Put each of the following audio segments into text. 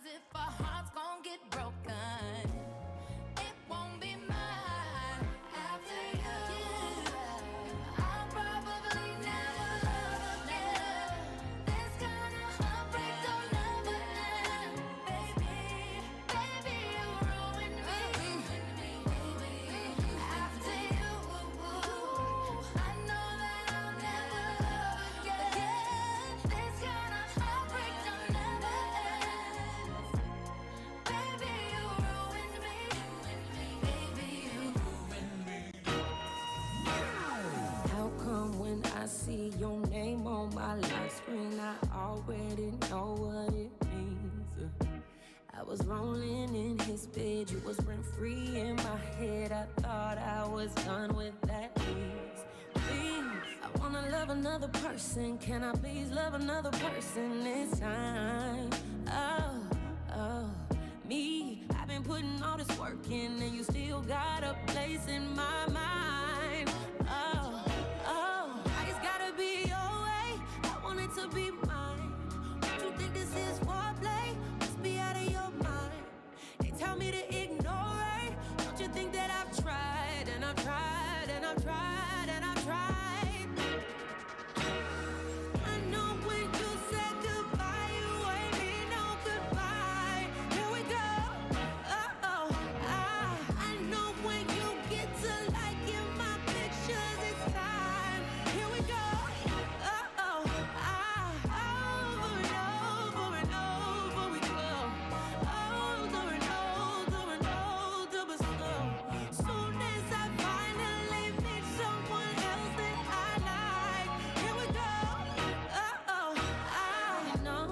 if our hearts gon' get broken. It won't be mine after you. I'll probably never love again. This kind of heartbreak don't never end. Baby, you ruined me. After you, I know that I'll never love again. This kind of heartbreak don't never end. Baby, you ruined me. Baby, you ruined me. How come when I see your name on my lock screen, I already know what it means? I was rolling in his bed, you was rent free in my head. I thought I was done with that ease. Please, I wanna love another person. Can I please love another person this time? Oh, me. I've been putting all this work in, and you still got a place in my mind. Oh, it's gotta be your way. I want it to be mine. Don't you think this is foreplay? Must be out of your mind. They tell me to ignore it. Don't you think that I've tried and I've tried and I've tried and I've tried? I know when you said goodbye, you ain't mean no goodbye. Here we go. I know when you get to liking my pictures, it's time. Here we go. Over and over and over we go. Older and older and older, but slow. Soon as I finally meet someone else that I like, here we go. I know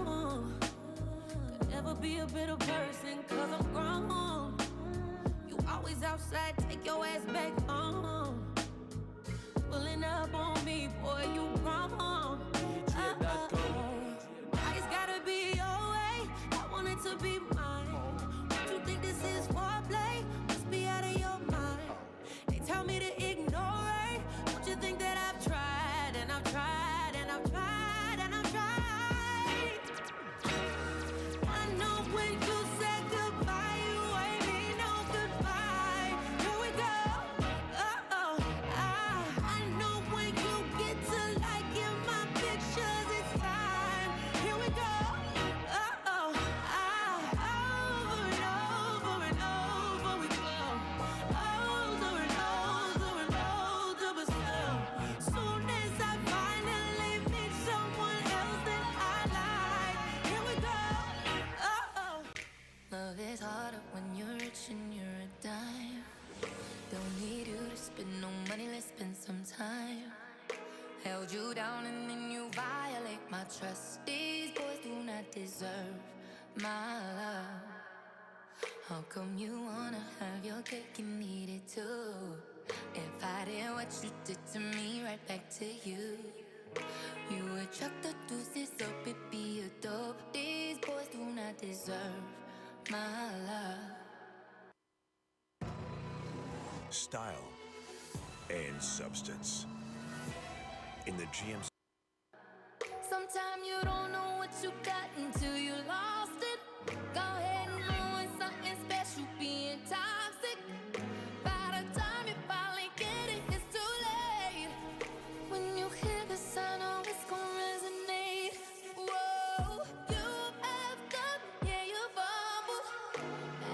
could never be a better person, 'cause I'm grown. You always outside, take your ass back home. Pulling up on me, boy, you wrong. It's gotta be your way. I want it to be mine. Don't you think this is foreplay? Must be out of your mind. They tell me to ignore it. Don't you think that I've tried and I've tried and I've tried and I've tried? I know when you said goodbye, you ain't mean no goodbye. Here we go. I know when you get to liking my pictures, it's time. Here we go. Over and over and over we go. Older and older and older, but still. Soon as I finally meet someone else that I like, here we go. Love is harder when you're rich and you're a dime. Don't need you to spend no money, let's spend some time. Held you down and then you violate my trust. These boys do not deserve my love. How come you wanna have your cake and eat it too? If I did what you did to me, right back to you. You would chuck the deuces up, it be a dope. These boys do not deserve my love. Style and substance. In the GMC. Sometimes you don't know what you got until you lost it. Go ahead and ruin something special, being toxic. By the time you finally get it, it's too late. When you hear the sound, oh, it's gon' resonate. Whoa, you have done, yeah, you fumbled.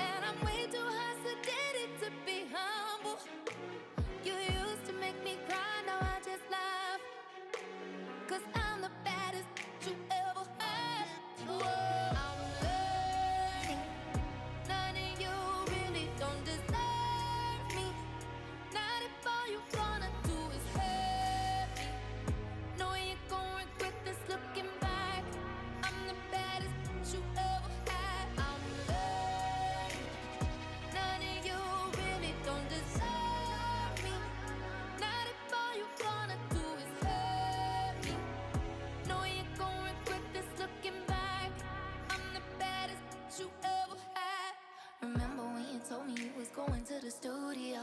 And I'm way too high-sedated to be humble. You used to make me cry, now I just laugh. 'Cause I'm the baddest you ever had. Whoa, I'm learning. None of you really don't deserve me. Not if all you wanna do is hurt me. Know you gon' regret this looking back. I'm the baddest you ever had. I'm learning. None of you really don't deserve me. Not if all you wanna do is hurt me. Know you gon' regret this looking back. I'm the baddest you ever had. Remember when you told me you was going to the studio,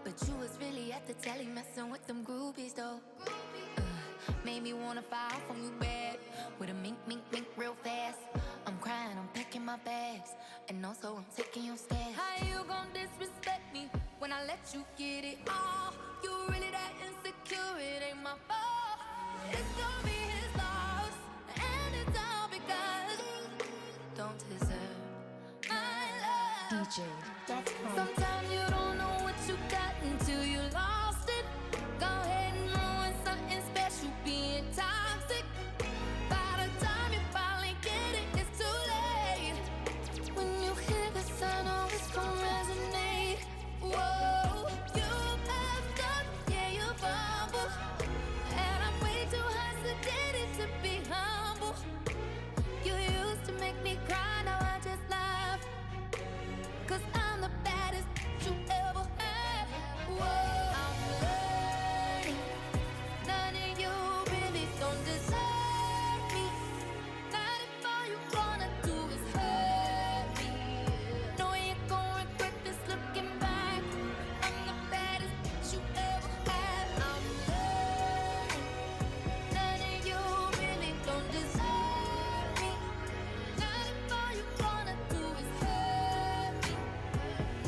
but you was really at the telly messing with them groupies though. Made me wanna file from you bad with a mink real fast. I'm crying, I'm packing my bags, and also I'm taking your stash. How you gon' disrespect me when I let you get it all? You really that insecure, it ain't my fault. It's gonna be his loss, and it's all because you don't deserve my love. DJ, that's fine. Sometimes you don't know what you got until you lost it. Go ahead and ruin something special, being toxic. By the time you finally get it, it's too late. When you hear the sound, oh, it's gonna resonate. Whoa, you messed up, yeah, you fumbled. And I'm way too high sedated to be humble. You used to make me cry, now I just laugh. 'Cause I'm the baddest you ever had. Whoa, I'm learning. None of you really don't deserve me. Not if all you wanna do is hurt me. No, you gon' regret this looking back. I'm the baddest you ever had. I'm learning. None of you really don't deserve me. Not if all you wanna do is hurt me.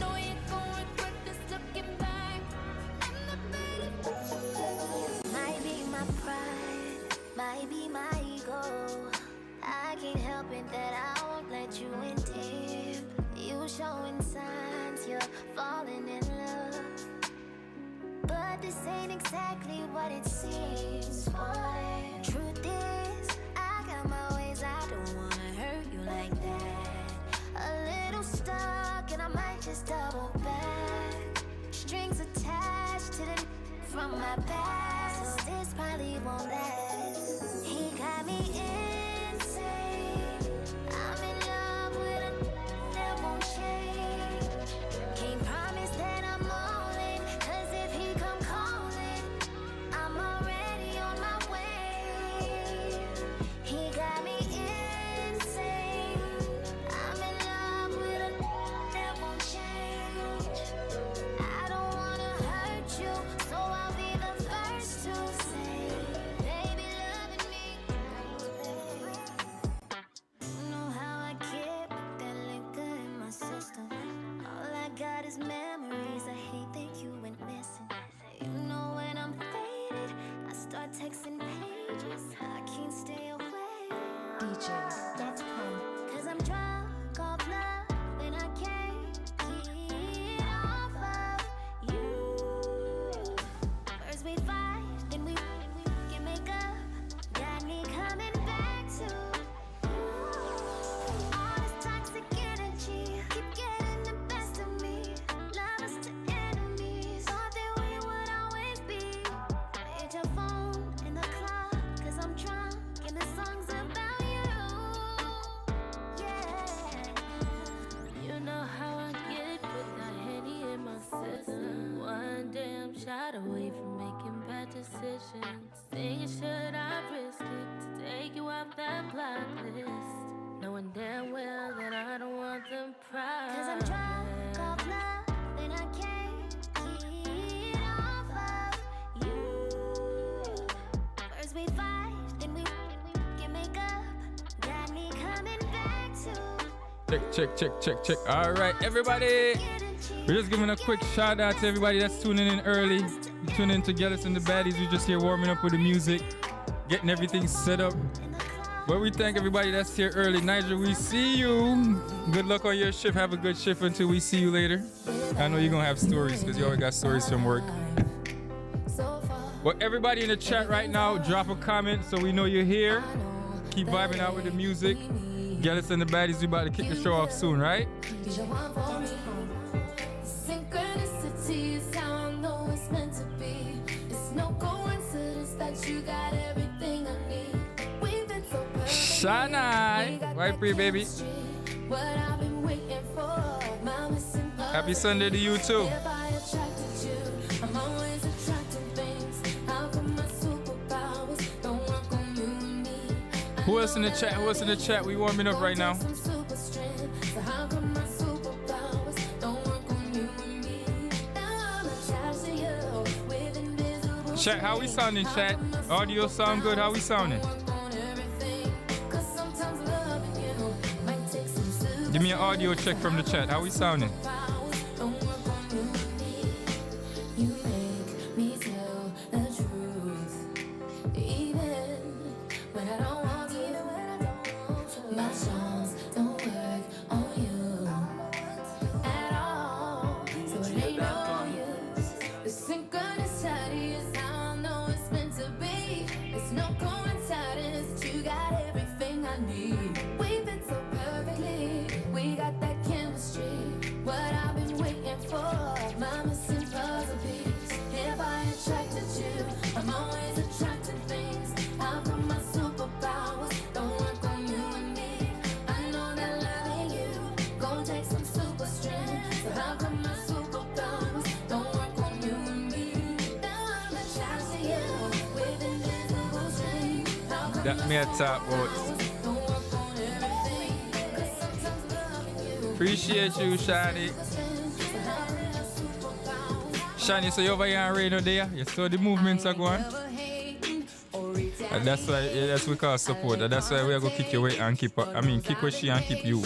No, you gon' regret this looking back. I'm the baddest. Might be my pride, might be my ego. I can't help it that I won't let you in deep. You showing signs you're falling in love, but this ain't exactly what it seems. Boy, truth is, I got my ways. I don't wanna hurt you like that. A little stuck, and I might just double back. Strings attached to the from my past, so this probably won't last. He got me insane. I'm in love with a that won't change. Can't promise that I'm all in, 'cause if he come calling, I'm already on my way. He got me insane. I'm in love with a that won't change. I don't wanna hurt you, so I'll be the first to say, baby, loving me. You know how I get that liquor in my system. All I got is memories. I hate that you went missing. You know when I'm faded, I start texting pages. I can't stay away. DJ, that's fine. 'Cause I'm drunk off love and I can't get off of you. First we fight, then we can make up. Got me coming back to you. All this toxic energy keep getting the best of me. Lovers to enemies, thought that we would always be. Hit your phone in the club, 'cause I'm drunk and the song's about you. Yeah. You know how I get with that Henny in my system. One damn shot away from making bad decisions. Thinking should I risk it to take you off that blacklist, knowing damn well that I don't want them proud. 'Cause I'm drunk off love and I can't get off of you. First we fight, then we can make up. Got me coming back to Check. All right, everybody. We're just giving a quick shout out to everybody that's tuning in early. You tune in to Gallus and the Baddies. We're just here warming up with the music, getting everything set up. But we thank everybody that's here early. Nigel, we see you. Good luck on your shift. Have a good shift until we see you later. I know you're going to have stories because you always got stories from work. Well, everybody in the chat right now, drop a comment so we know you're here. Keep vibing out with the music. Gallus and the Baddies, we about to kick the show off soon, right? Synchronicity is how I know it's meant to be. It's no coincidence that you got everything I need. We've been so perfect. Shana, why free, baby? What I've been waiting for. My missing Happy Sunday to you too. If I attracted you, I'm always attracting things. How come my superpowers don't work on you and me? Who else in the chat? Who else in the chat? We warming up right now. Some super strength. So how come my superpowers don't work on you and me? Now I'm attached to you with invisible Chat, how we sounding, chat? Audio sound good? How we sounding? on everything. 'Cause sometimes loving you Give me an audio check from the chat. How we sounding? Don't work on you and me. You make me tell the truth. Even when I don't want to. My songs don't work on you at all. So it ain't no use. The synchronicity is how I know it's meant to be. It's no coincidence that you got everything I need. We fit so perfectly. We got that chemistry. What I've been waiting for, my missing puzzle piece. If I attracted you, I'm always attracting things. How come my superpowers don't work on you and me? I know that loving you gon' take some super strength. So how come my superpowers don't work on you and me? Now I'm attached to you with invisible strength. How come That me a talk about. don't work on everything? 'Cause sometimes loving you Appreciate you, Shani. Shani, so you over here in Reno there? You saw the movements are going? And that's why, yeah, that's what we call support. And that's why we are going to kick your way and keep her. I mean, kick where she and keep you.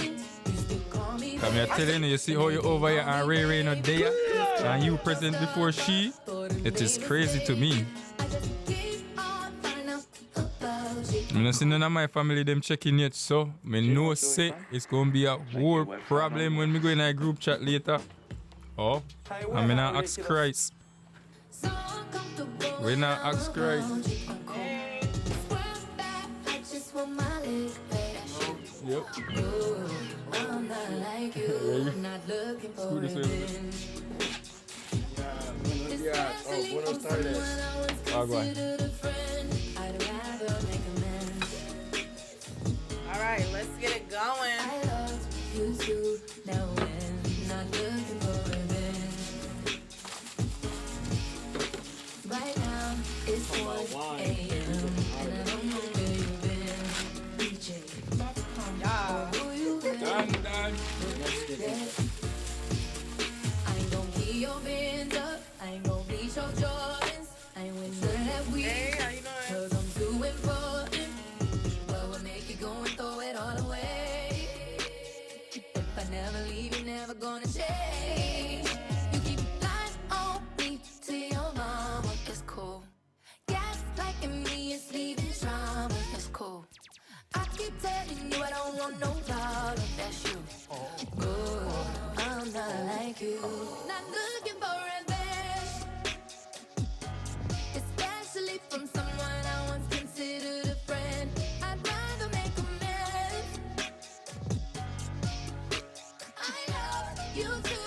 Come here, telling you, you see how you over here and Reno there? And you present before she? It is crazy to me. I don't see none of my family them checking yet, so I know say it's gonna be a whole problem when we go in a group chat later. Oh, I'm in a ask Christ. We not ask Christ. Yep. I'm not like you, not looking for revenge. Especially from someone I once considered a friend. I'd rather make amends. All right, let's get it going. I love you too, now when not looking for revenge. Right now it's 1 a.m. and I don't know where you've been. DJ, Yeah. who you been? Done. I ain't gon' keep your bands up. I ain't gon' bleach your Jordans. I ain't with none of that weed. Hey, how you doing? 'Cause I'm too important. What would make you go and throw it all away? If I never leave, you're never gonna change. You keep lying on me to your mama, it's cool. Gaslighting me is leaving trauma, it's cool. I keep telling you I don't want no problem, that's you. Good, I'm not like you. Not looking for revenge, especially from someone I once considered a friend. I'd rather make amends. I love you to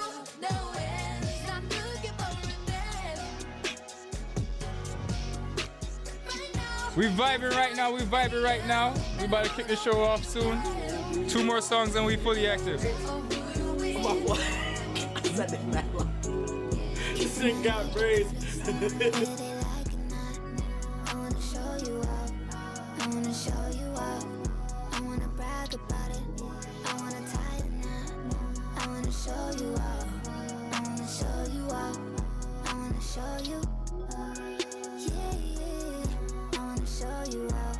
no end. Not looking for revenge. Right now, We vibing right now. We about to kick the show off soon. 2 more songs and we fully active. This thing got raised. Whether they like it not, I wanna show you up. I wanna show you up. I wanna brag about it. I wanna tie the knot. I wanna show you up. I wanna show you up. I wanna show you. Yeah. I wanna show you up.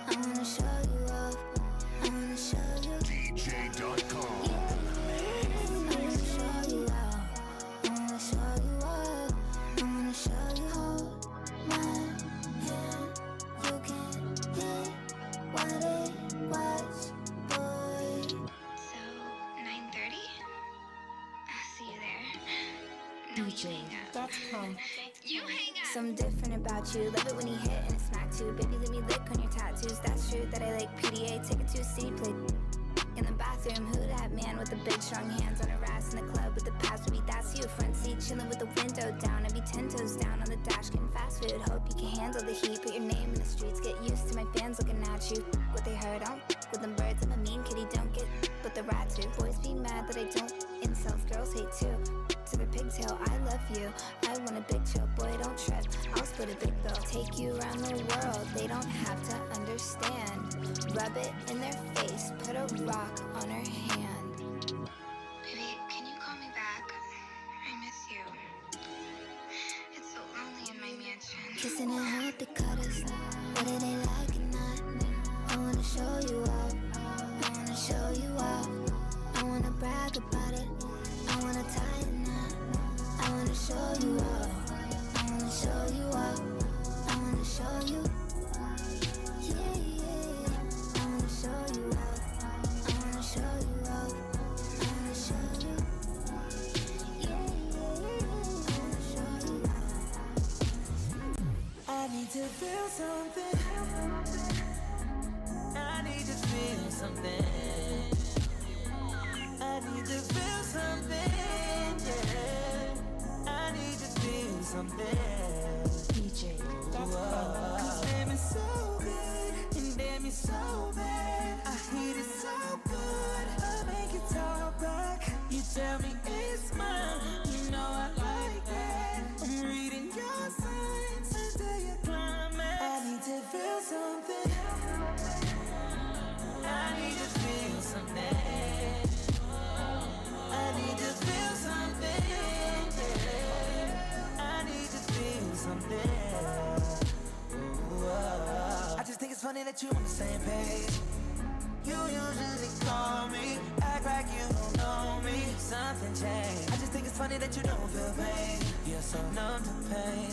I wanna show you up. I wanna show you. DJ.com. I wanna show you out. I wanna show you up. I wanna show you hold my hand. You can hear what it was, boy. So, 9:30? I'll see you there. No, you hang up. You hang up. Something different about you. Love it when you hit and it's smack too. Baby, let me lick on your tattoos. That's true that I like PDA. Take it to a city plate. In the bathroom, who that man with the big strong hands on her ass in the club with the past would be that's you. Front seat chilling with the window down. I'd be 10 toes down on the dash getting fast food. Hope you can handle the heat. Put your name in the streets. Get used to my fans looking at you. What they heard, I don't with them birds. I'm a mean kitty, don't get with the rats do. Boys be mad that I don't. Incels, girls hate too. To the pigtail, I love you. I want a big chill, boy, don't trip. I'll split a big bill. Take you around the world. They don't have to understand. Rub it in their face. Put a rock on her hand. Baby, can you call me back? I miss you. It's so lonely in my mansion. Kissing and hope they cut us. Whether they like it not. I wanna show you up. I wanna show you up. I brag about it. I wanna tie a knot. I wanna show you off. I wanna show you off. I wanna show you. Yeah, yeah. I wanna show you off. I wanna show you off. I wanna show you. Yeah, yeah. I wanna show you off. I need to feel something. I need to feel something. I need to feel something. Yeah. I need to feel something. DJ, cause damn it's so good and damn it's so bad. I hate it so good. I make it talk back. You tell me it's mine. You know I like that. I'm reading your signs until you climax. I need to feel something. I need to feel something. I need to feel something. Yeah. I need to feel something. Ooh, I just think it's funny that you on the same page. You usually call me, act like you don't know me. Something changed. I just think it's funny that you don't feel pain. You're so numb to pain.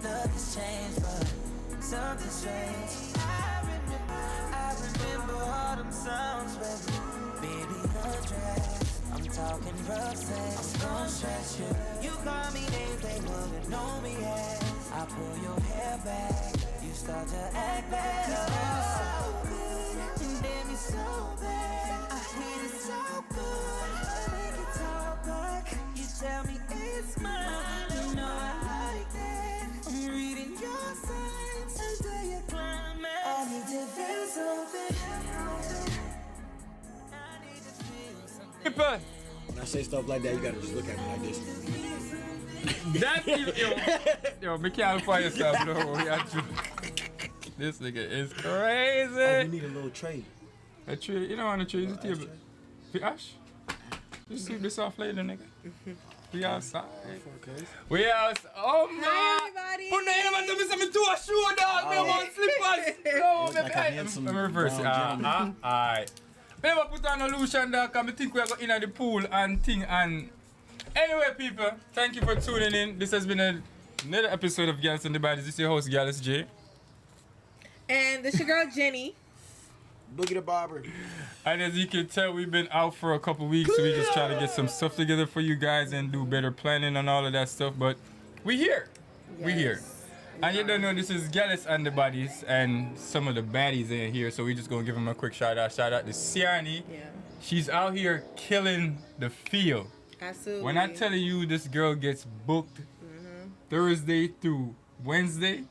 Love has changed, but something strange. I remember autumn songs, baby, undress. I'm talking rough sex. I'm gon' stretch you. You call me names they wouldn't know me as. I pull your hair back. You start to act bad. Oh, so good, and damn it's so bad. I hate it so good. I make it talk back. You tell me it's mine. You know I like that. I'm reading your signs until you climax. I need to feel something. I need to feel something. People, When I say stuff like that, you gotta just look at me like this. that yo, be careful for yourself, no. This nigga is Oh, crazy. we need a little tray. A tree, you don't want a tree, it's a table. The ash? Just sweep this off later, nigga. We outside. Okay. We outside. Oh my! Hi, everybody. Put the name on me, some to a shoe, dog. Me want slippers. No, Like a handsome I'm reverse. brown gentleman. Alright. Me never put on a lotion, dog, because I think we are going in the pool and thing. And anyway, people, thank you for tuning in. This has been another episode of Gallus and the Baddies. This is your host, Gallus J. And this your girl Jenny. Boogie the Barber. And as you can tell, we've been out for a couple weeks, so we just try to get some stuff together for you guys and do better planning and all of that stuff. But we here. We here. And you don't know, this is Gallus and the Baddies, and some of the baddies in here, so we just gonna give them a quick shout out. Shout out to Siani. Yeah. She's out here killing the field. Absolutely. When I tell you this girl gets booked Thursday through Wednesday,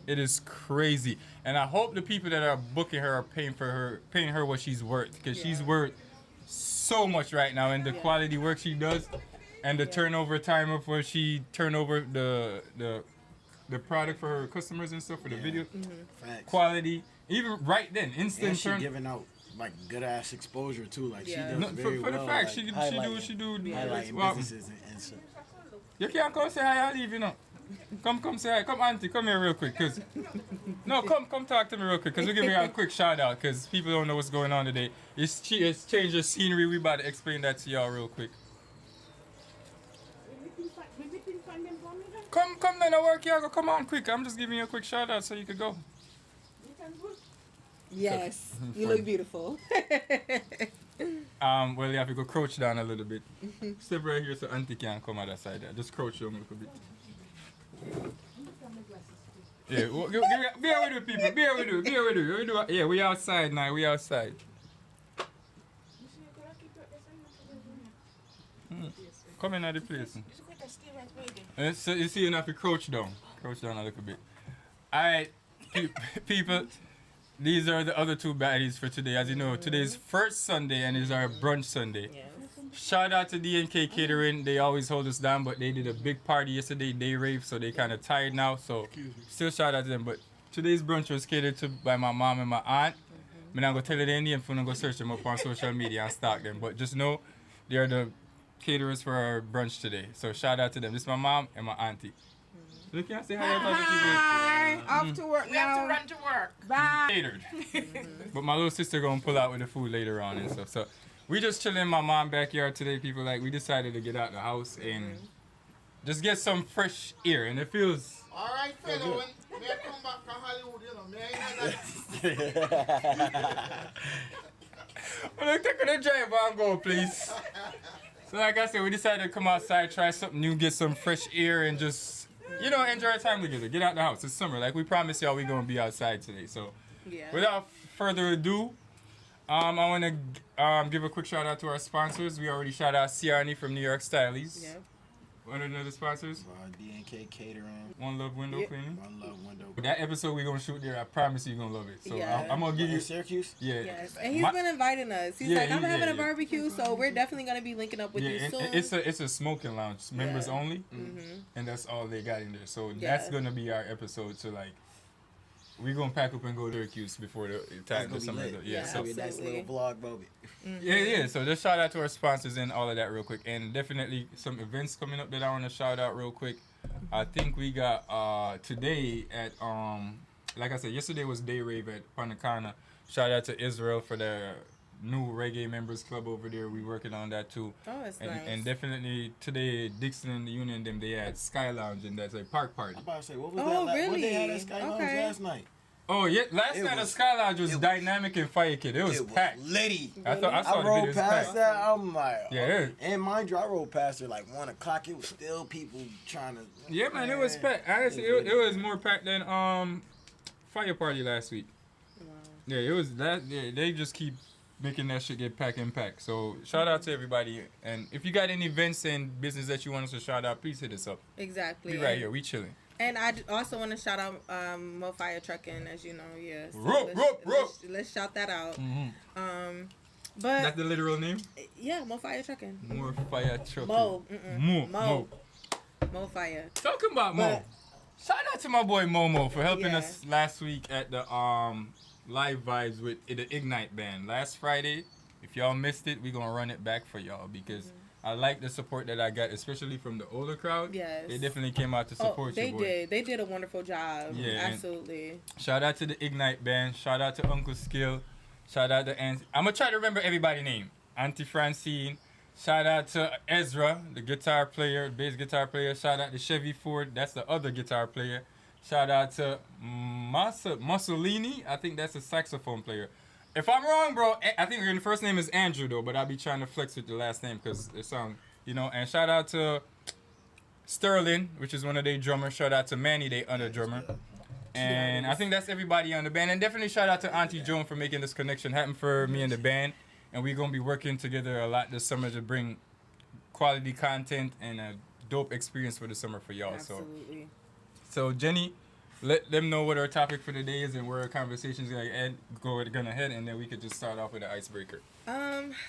it is crazy. And I hope the people that are booking her are paying her what she's worth, because she's worth so much right now, and the quality work she does, and the turnover time of where she turn over the product for her customers and stuff for the video Facts. quality, even right then, instant And she turn. giving out like good ass exposure too. Like she Yeah. does No, very for the well. fact, like, she do. highlighting Well, businesses and stuff. you can't come say hi, I leave, you know. Come say hi. Come, auntie, come here real quick, cause no, come talk to me real quick, cause we're giving you a quick shout out, cause people don't know what's going on today. It's changed the scenery. We about to explain that to y'all real quick. Come then, I work here. Go, come on, quick. I'm just giving you a quick shout out so you could go. Yes, you look beautiful. Well, you have to go crouch down a little bit. Step right here so auntie can come out that side there. Just crouch down a little bit. Yeah, well, bear with you, people. Bear with you. Yeah, we outside now. We outside. Come in at the place. So you see, you have to crouch down. Crouch down a little bit. Alright, people. These are the other two baddies for today. As you know, today is first Sunday and it's our brunch Sunday. Yes. Shout out to DNK Catering. They always hold us down, but they did a big party yesterday, day rave, so they kind of tired now. So still shout out to them. But today's brunch was catered to by my mom and my aunt. I'm not going to tell you their name, I'm going to go search them up on social media and stalk them. But just know they are the caterers for our brunch today. So shout out to them. This is my mom and my auntie. You can't say hi to other people. Off to work. We have to run to work. Bye. Catered. But my little sister gonna pull out with the food later on and stuff. So we just chilling in my mom's backyard today. People like we decided to get out the house and just get some fresh air, and it feels. All right, fellow. When I come back from Hollywood, you know, me ain't that. Well, take the drive and go, please. So like I said, we decided to come outside, try something new, get some fresh air, and just, you know, enjoy our time together. Get out the house. It's summer. Like we promised y'all, we gonna be outside today. So, without further ado, I want to give a quick shout out to our sponsors. We already shout out Ciarni from New York Stylies. Yep. One of the other sponsors. DNK Catering. One Love Window Cleaning. One Love Window. That episode we're gonna shoot there, I promise you're gonna love it. So Yeah. I'm gonna give you Syracuse. Yeah. Yes, and he's been inviting us. He's like, I'm having a barbecue, so we're definitely gonna be linking up with you and soon. it's a smoking lounge, members only, and that's all they got in there. So that's gonna be our episode. So like, we're gonna pack up and go to Syracuse before the time the summer. So that's a little vlog, Bobby. Yeah. So just shout out to our sponsors and all of that real quick, and definitely some events coming up that I want to shout out real quick. I think we got today at like I said, yesterday was Day Rave at Panacana. Shout out to Israel for the new reggae members club over there. We working on that too. Oh, that's and, nice. And definitely today, Dixon and the Union them they had Sky Lounge, and that's a park party. I'm about to say, what was that? really? What they had at Sky Lounge last night? Oh yeah, last night the Sky Lounge was dynamic and fire kid. It was packed. Litty. I saw the rode videos past packed. that. I'm like, Yeah. And mind you, I rode past it like 1 o'clock. It was still people trying to. Yeah, man, it was packed. Honestly, it was more packed than Fire Party last week. Wow. Yeah, it was that. Yeah, they just keep making that shit get packed and packed. So shout out to everybody. And if you got any events and business that you want us to shout out, please hit us up. Exactly. We right here. We chilling. And I also want to shout out Mo Fire Trucking, as you know, So let's shout that out. Mm-hmm. But that's the literal name. Yeah, Mo Fire Trucking. More Fire Trucking. Mo Fire. Talking about Mo. Shout out to my boy Momo for helping us last week at the live vibes with the Ignite band last Friday. If y'all missed it, we gonna run it back for y'all because. I like the support that I got, especially from the older crowd. Yes. They definitely came out to support you, boy. They did a wonderful job. Yeah. Absolutely. Shout out to the Ignite band. Shout out to Uncle Skill. Shout out to Auntie. I'm going to try to remember everybody's name. Auntie Francine. Shout out to Ezra, the guitar player, bass guitar player. Shout out to Chevy Ford. That's the other guitar player. Shout out to Mussolini. I think that's a saxophone player. If I'm wrong, bro, I think your first name is Andrew, though, but I'll be trying to flex with the last name because it sounds, you know. And shout out to Sterling, which is one of their drummers. Shout out to Manny, their other drummer. And I think that's everybody on the band. And definitely shout out to Auntie Joan for making this connection happen for me and the band. And we're going to be working together a lot this summer to bring quality content and a dope experience for the summer for y'all. Absolutely. So Jenny, let them know what our topic for the day is and where our conversation's gonna head, and then we could just start off with an icebreaker.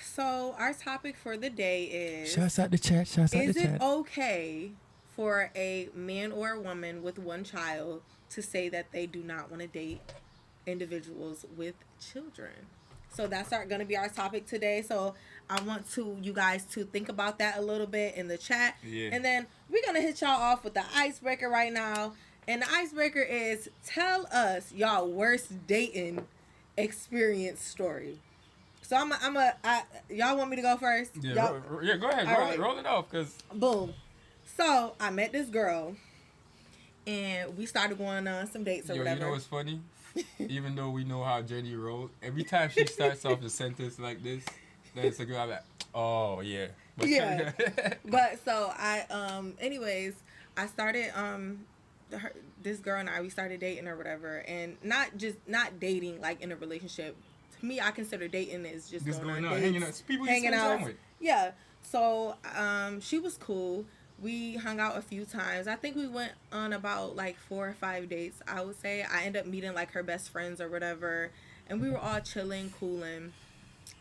So our topic for the day is... Shouts out the chat. Is it okay for a man or a woman with one child to say that they do not want to date individuals with children? So that's going to be our topic today. So I want you guys to think about that a little bit in the chat. Yeah. And then we're going to hit y'all off with the icebreaker right now. And the icebreaker is, tell us y'all worst dating experience story. So y'all want me to go first? Yeah, go ahead. Roll it off, cause boom. So I met this girl, and we started going on some dates or whatever. You know what's funny? Even though we know how Jenny rolled, every time she starts off the sentence like this, that's a girl like, oh yeah. But yeah. But so anyways, I started this girl and we started dating or whatever, and not dating like in a relationship. To me, I consider dating is just going out, hanging out, people you spend time with. Yeah. So she was cool. We hung out a few times. I think we went on about like 4 or 5 dates, I would say. I ended up meeting like her best friends or whatever, and we were all chilling, cooling.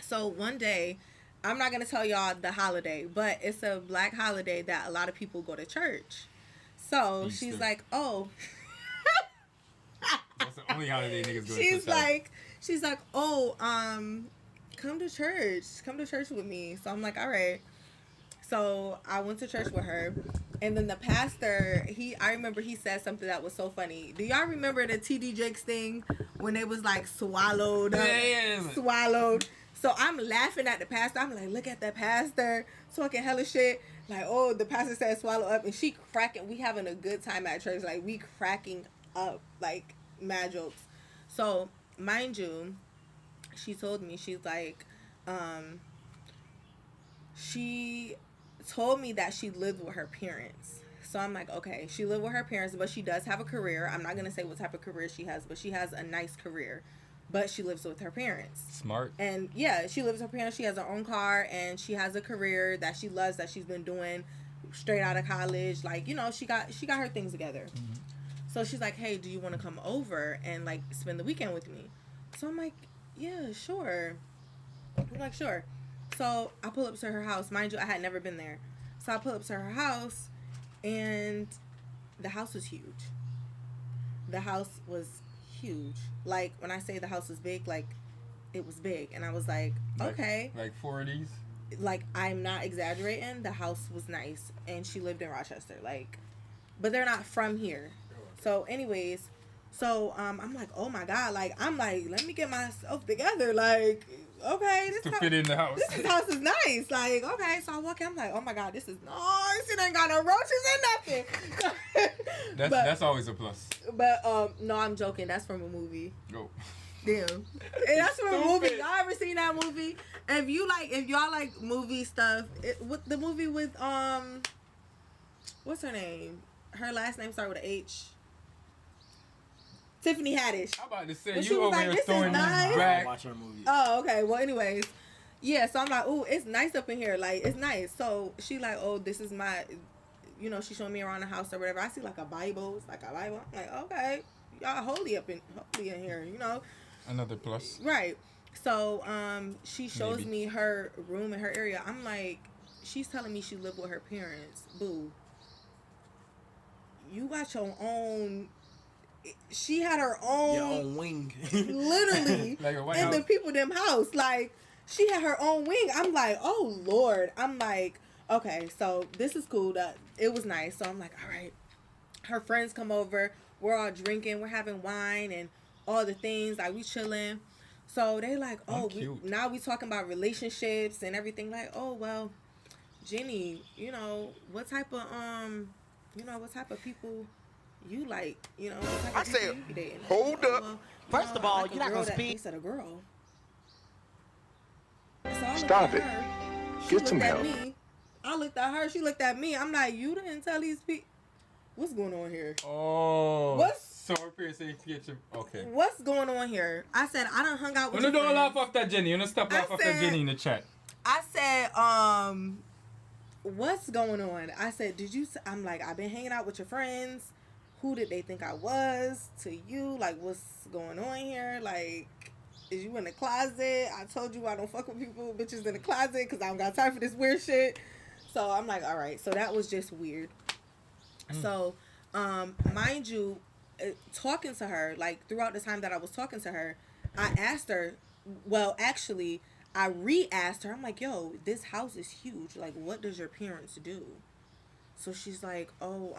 So one day, I'm not gonna tell y'all the holiday, but it's a black holiday that a lot of people go to church. So Easter. She's like, oh. That's the only holiday niggas go to. She's like, oh, come to church. Come to church with me. So I'm like, all right. So I went to church with her. And then the pastor, I remember he said something that was so funny. Do y'all remember the TD Jakes thing when they was like swallowed? Yeah. Swallowed. So I'm laughing at the pastor. I'm like, look at the pastor talking hella shit. Like, oh, the pastor said swallow up, and she cracking. We having a good time at church. Like, we cracking up, like, mad jokes. So, mind you, she told me, she's like, she told me that she lived with her parents. So I'm like, okay, she lived with her parents, but she does have a career. I'm not going to say what type of career she has, but she has a nice career. But she lives with her parents. Smart. And yeah, she lives with her parents. She has her own car, and she has a career that she loves, that she's been doing straight out of college. Like, you know, she got her things together. Mm-hmm. So she's like, hey, do you want to come over and, like, spend the weekend with me? So I'm like, yeah, sure. I'm like, sure. So I pull up to her house. Mind you, I had never been there. So I pull up to her house, and the house was huge. The house was huge. Like, when I say the house was big, like, it was big. And I was like, okay. Like 40s? Like, I'm not exaggerating. The house was nice. And she lived in Rochester. Like, but they're not from here. So, anyways, so I'm like, oh my God. Like, I'm like, let me get myself together. Like, okay. This fit in the house. This house is nice. Like, okay. So I walk in. I'm like, oh my God, this is nice. It ain't got no roaches or nothing. That's always a plus. But, no, I'm joking. That's from a movie. Go. Damn. And that's from a movie. Y'all ever seen that movie? If y'all like movie stuff, the movie with, what's her name? Her last name started with an H. Tiffany Haddish. I'm about to say, when you over like, here this throwing is nice. these back. Watch her movie. Oh, okay. Well, anyways. Yeah, so I'm like, ooh, it's nice up in here. Like, it's nice. So she like, oh, this is my, you know, she showing me around the house or whatever. I see like a Bible. It's like a Bible. I'm like, okay. Y'all holy in here, you know. Another plus. Right. So, she shows me her room in her area. I'm like, she's telling me she lived with her parents. Boo. You got your own. She had her own. Your own wing. Literally. Like a White in House. the people them house. Like, she had her own wing. I'm like, oh Lord. I'm like, okay, so this is cool. It was nice. So I'm like, all right. Her friends come over. We're all drinking. We're having wine and all the things. Like, we chilling. So they like, oh, now we talking about relationships and everything. Like, oh, well, Jenny, you know, what type of people you like, you know, what type of people you be dating? Hold up. Well, First of all, like you're not gonna speak. They said a girl. So Stop it. Get some help. I looked at her. She looked at me. I'm like, you didn't tell these people. What's going on here? Oh. So her parents say okay. What's going on here? I said, I done hung out with you. Don't laugh off that Jenny. You don't stop laugh off that Jenny in the chat. I said, what's going on? I said, I'm like, I've been hanging out with your friends. Who did they think I was to you? Like, what's going on here? Like, is you in the closet? I told you I don't fuck with people, bitches in the closet, because I don't got time for this weird shit. So I'm like, all right. So that was just weird. So, mind you, talking to her, like, throughout the time that I was talking to her, I asked her, well, actually, I re-asked her, I'm like, yo, this house is huge. Like, what does your parents do? So she's like, oh,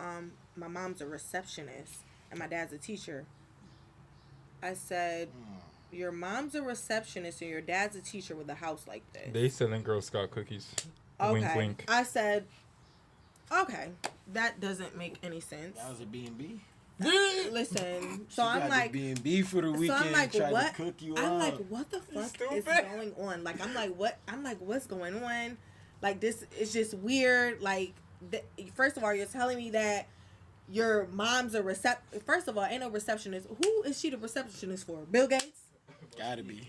my mom's a receptionist and my dad's a teacher. I said, your mom's a receptionist and your dad's a teacher with a house like this. They selling Girl Scout cookies. Okay. Wink, wink. I said, okay, that doesn't make any sense. That was a B&B. Listen, so I'm like B&B for the weekend. So I'm like, what? To cook you I'm up. like, what the fuck is going on? Like, I'm like, what? I'm like, what's going on? Like, this is just weird. Like, first of all, you're telling me that your mom's a First of all, ain't no receptionist. Who is she the receptionist for? Bill Gates? Gotta be.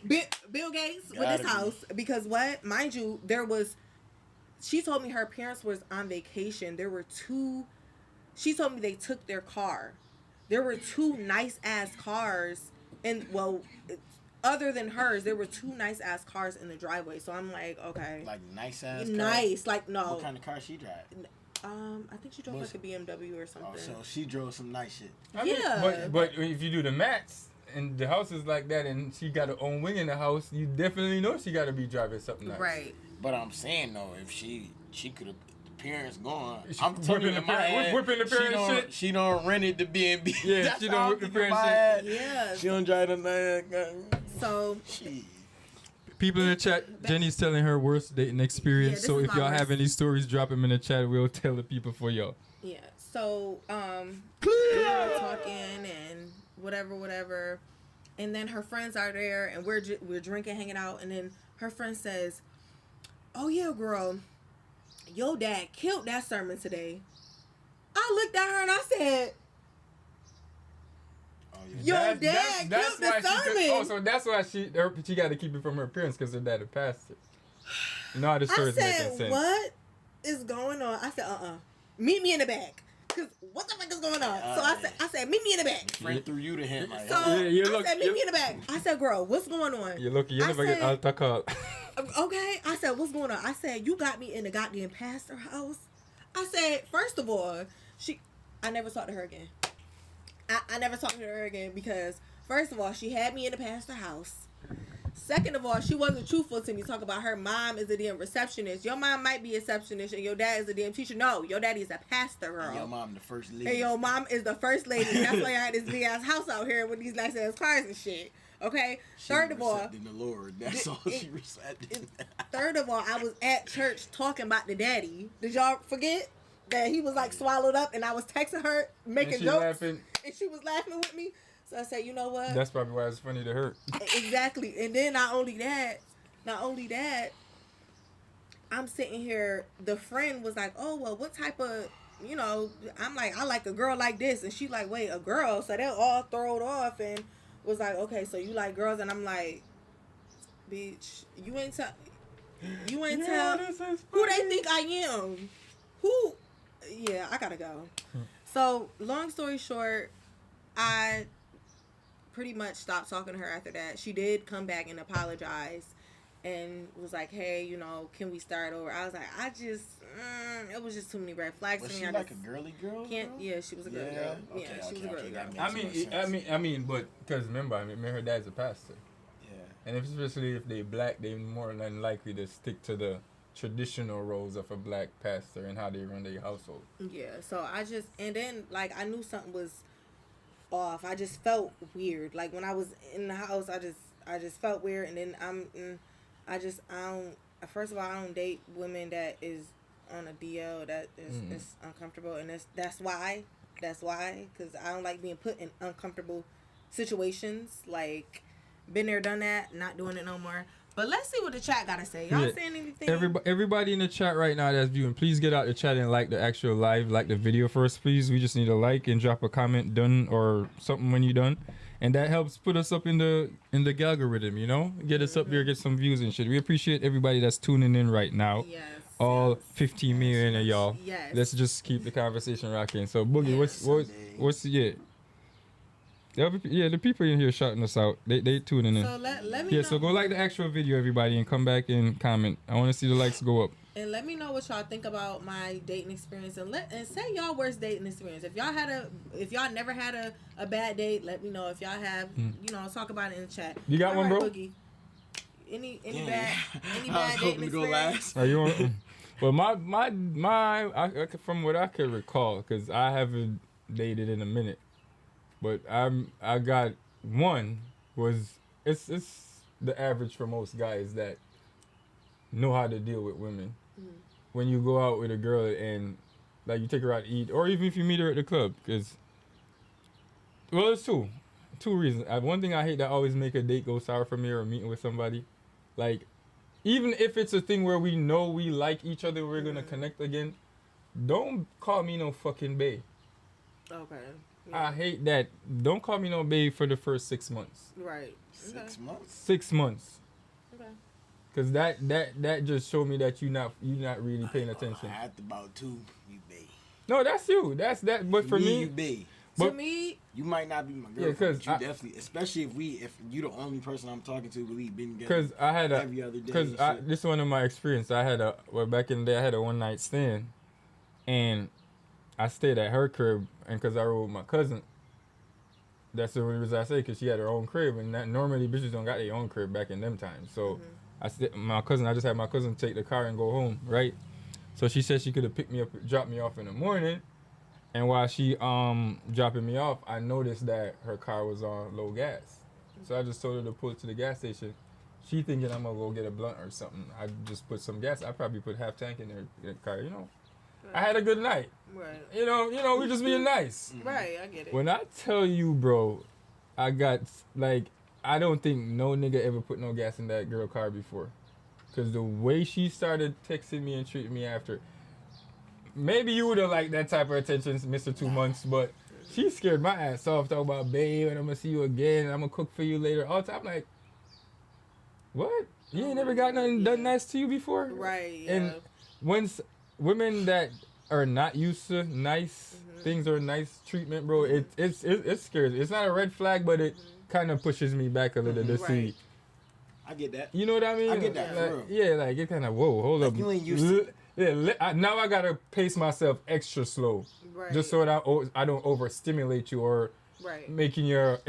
Bill Gates with this house. Because what? Mind you, she told me her parents was on vacation. There were two. She told me they took their car. There were two nice ass cars, and well, other than hers, there were two nice ass cars in the driveway. So I'm like, okay, like nice ass. Nice, like no. What kind of car she drive? I think she drove like a BMW or something. Oh, so she drove some nice shit. I mean, but if you do the maths and the house is like that, and she got her own wing in the house, you definitely know she got to be driving something nice. Right. But I'm saying though, if she could have. Parents gone. I'm whipping the parents shit. She don't rent it to B&B. Yeah, that's she don't whip the parents shit. Yeah. She don't drive the man. So People in the chat, Jenny's telling her worst dating experience. this So is if my y'all have worst. any stories, drop them in the chat. We'll tell the people for y'all. Yeah. So, we were talking and whatever, and then her friends are there, and we're drinking, hanging out, and then her friend says, "Oh yeah, girl, your dad killed that sermon today." I looked at her and I said, "Your dad killed the sermon." So that's why she got to keep it from her parents because her dad a pastor. No, the I story's making said, sense. "What is going on?" I said, meet me in the back. Cause what the fuck is going on? So I said, meet me in the back. Friend threw you to him. Like, So I said, meet me in the back. I said, girl, what's going on? You're lucky you never get altar call. Okay. I said, what's going on? I said, you got me in the goddamn pastor house. I said, first of all, I never talked to her again. I never talked to her again because, first of all, she had me in the pastor house. Second of all, she wasn't truthful to me. Talk about her mom is a damn receptionist. Your mom might be a receptionist and your dad is a damn teacher. No, your daddy is a pastor, girl. And your mom the first lady. And your mom is the first lady. That's why I had this big ass house out here with these nice ass cars and shit. Okay. Third of all, in the Lord. That's all she recited. Third of all, I was at church talking about the daddy. Did y'all forget that he was like swallowed up and I was texting her making jokes laughing. and she was laughing with me. So I said, you know what? That's probably why it's funny to her. Exactly. And then not only that, I'm sitting here. The friend was like, oh, well, what type of, I'm like, I like a girl like this. And she like, wait, a girl? So they're all thrown off and was like, okay, so you like girls? And I'm like, bitch, you ain't tell who they think I am. Who? Yeah, I gotta go. So long story short, I pretty much stopped talking to her after that. She did come back and apologize and was like, hey, can we start over? I was like, it was just too many red flags Was for she me. like a girly girl? Yeah, she was a girly girl. Yeah, she was a girly girl. I mean, but because remember, her dad's a pastor. Yeah. And especially if they black, they more than likely to stick to the traditional roles of a black pastor and how they run their household. Yeah, so and then like I knew something was off. I just felt weird. Like when I was in the house, I just felt weird. And then I don't. First of all, I don't date women that is on a DL that is uncomfortable, and that's why. Because I don't like being put in uncomfortable situations. Like been there, done that. Not doing it no more. But let's see what the chat gotta say. Y'all saying anything? Everybody in the chat right now that's viewing, please get out the chat and like the actual live, like the video first, please. We just need a like and drop a comment done or something when you're done, and that helps put us up in the algorithm. Get us up there, get some views and shit. We appreciate everybody that's tuning in right now. Yes. All 15 million of y'all. Yes. Let's just keep the conversation rocking. So Boogie, what's the people in here shouting us out. They tuning in. So let me know. So go like the actual video, everybody, and come back and comment. I want to see the likes go up. And let me know what y'all think about my dating experience, and say y'all worst dating experience. If y'all never had a bad date, let me know. If y'all have, talk about it in the chat. You got one, bro? Boogie. Any bad dating experience? Go last. Are you on? Well, my from what I can recall, because I haven't dated in a minute. But I got one was it's the average for most guys that know how to deal with women. Mm-hmm. When you go out with a girl and like you take her out to eat, or even if you meet her at the club, because there's two reasons. One thing I hate that always make a date go sour for me or meeting with somebody, like even if it's a thing where we know we like each other, we're gonna connect again. Don't call me no fucking bae. Okay. I hate that. Don't call me no babe for the first 6 months. Right. 6 months? 6 months. Okay. Cause that just showed me that you not really paying attention. After about 2, you babe. No, that's you. That's that. But for me, you babe. To me, you might not be my girl. Yeah, cause you definitely, especially if you the only person I'm talking to, but we've been together. Cause I had every other day. Cause this is one of my experience. I had back in the day I had a one night stand, and I stayed at her crib, and because I rode with my cousin, that's the only reason I say, because she had her own crib, and normally bitches don't got their own crib back in them times. So I just had my cousin take the car and go home, right? So she said she could have picked me up, dropped me off in the morning, and while she dropping me off, I noticed that her car was on low gas. So I just told her to pull it to the gas station. she thinking I'm gonna go get a blunt or something. I just put some gas. I probably put half tank in their car. You know, I had a good night. Right. You know, we just being nice. Right, I get it. When I tell you, bro, I got like, I don't think no nigga ever put no gas in that girl car before, cause the way she started texting me and treating me after. Maybe you would have liked that type of attention, Mr. 2 months, but she scared my ass off. Talking about, babe, and I'm gonna see you again, and I'm gonna cook for you later. All the time, like, what? You ain't never got nothing done nice to you before? Right, yeah. And when women that are not used to nice things or nice treatment, bro, it scares me. It's not a red flag, but it kind of pushes me back a little to see. I get that. You know what I mean? I get that, like, for real. yeah, like it kind of, whoa, hold up. You ain't used to it. Yeah, now I gotta pace myself extra slow, just so that I don't overstimulate you or making your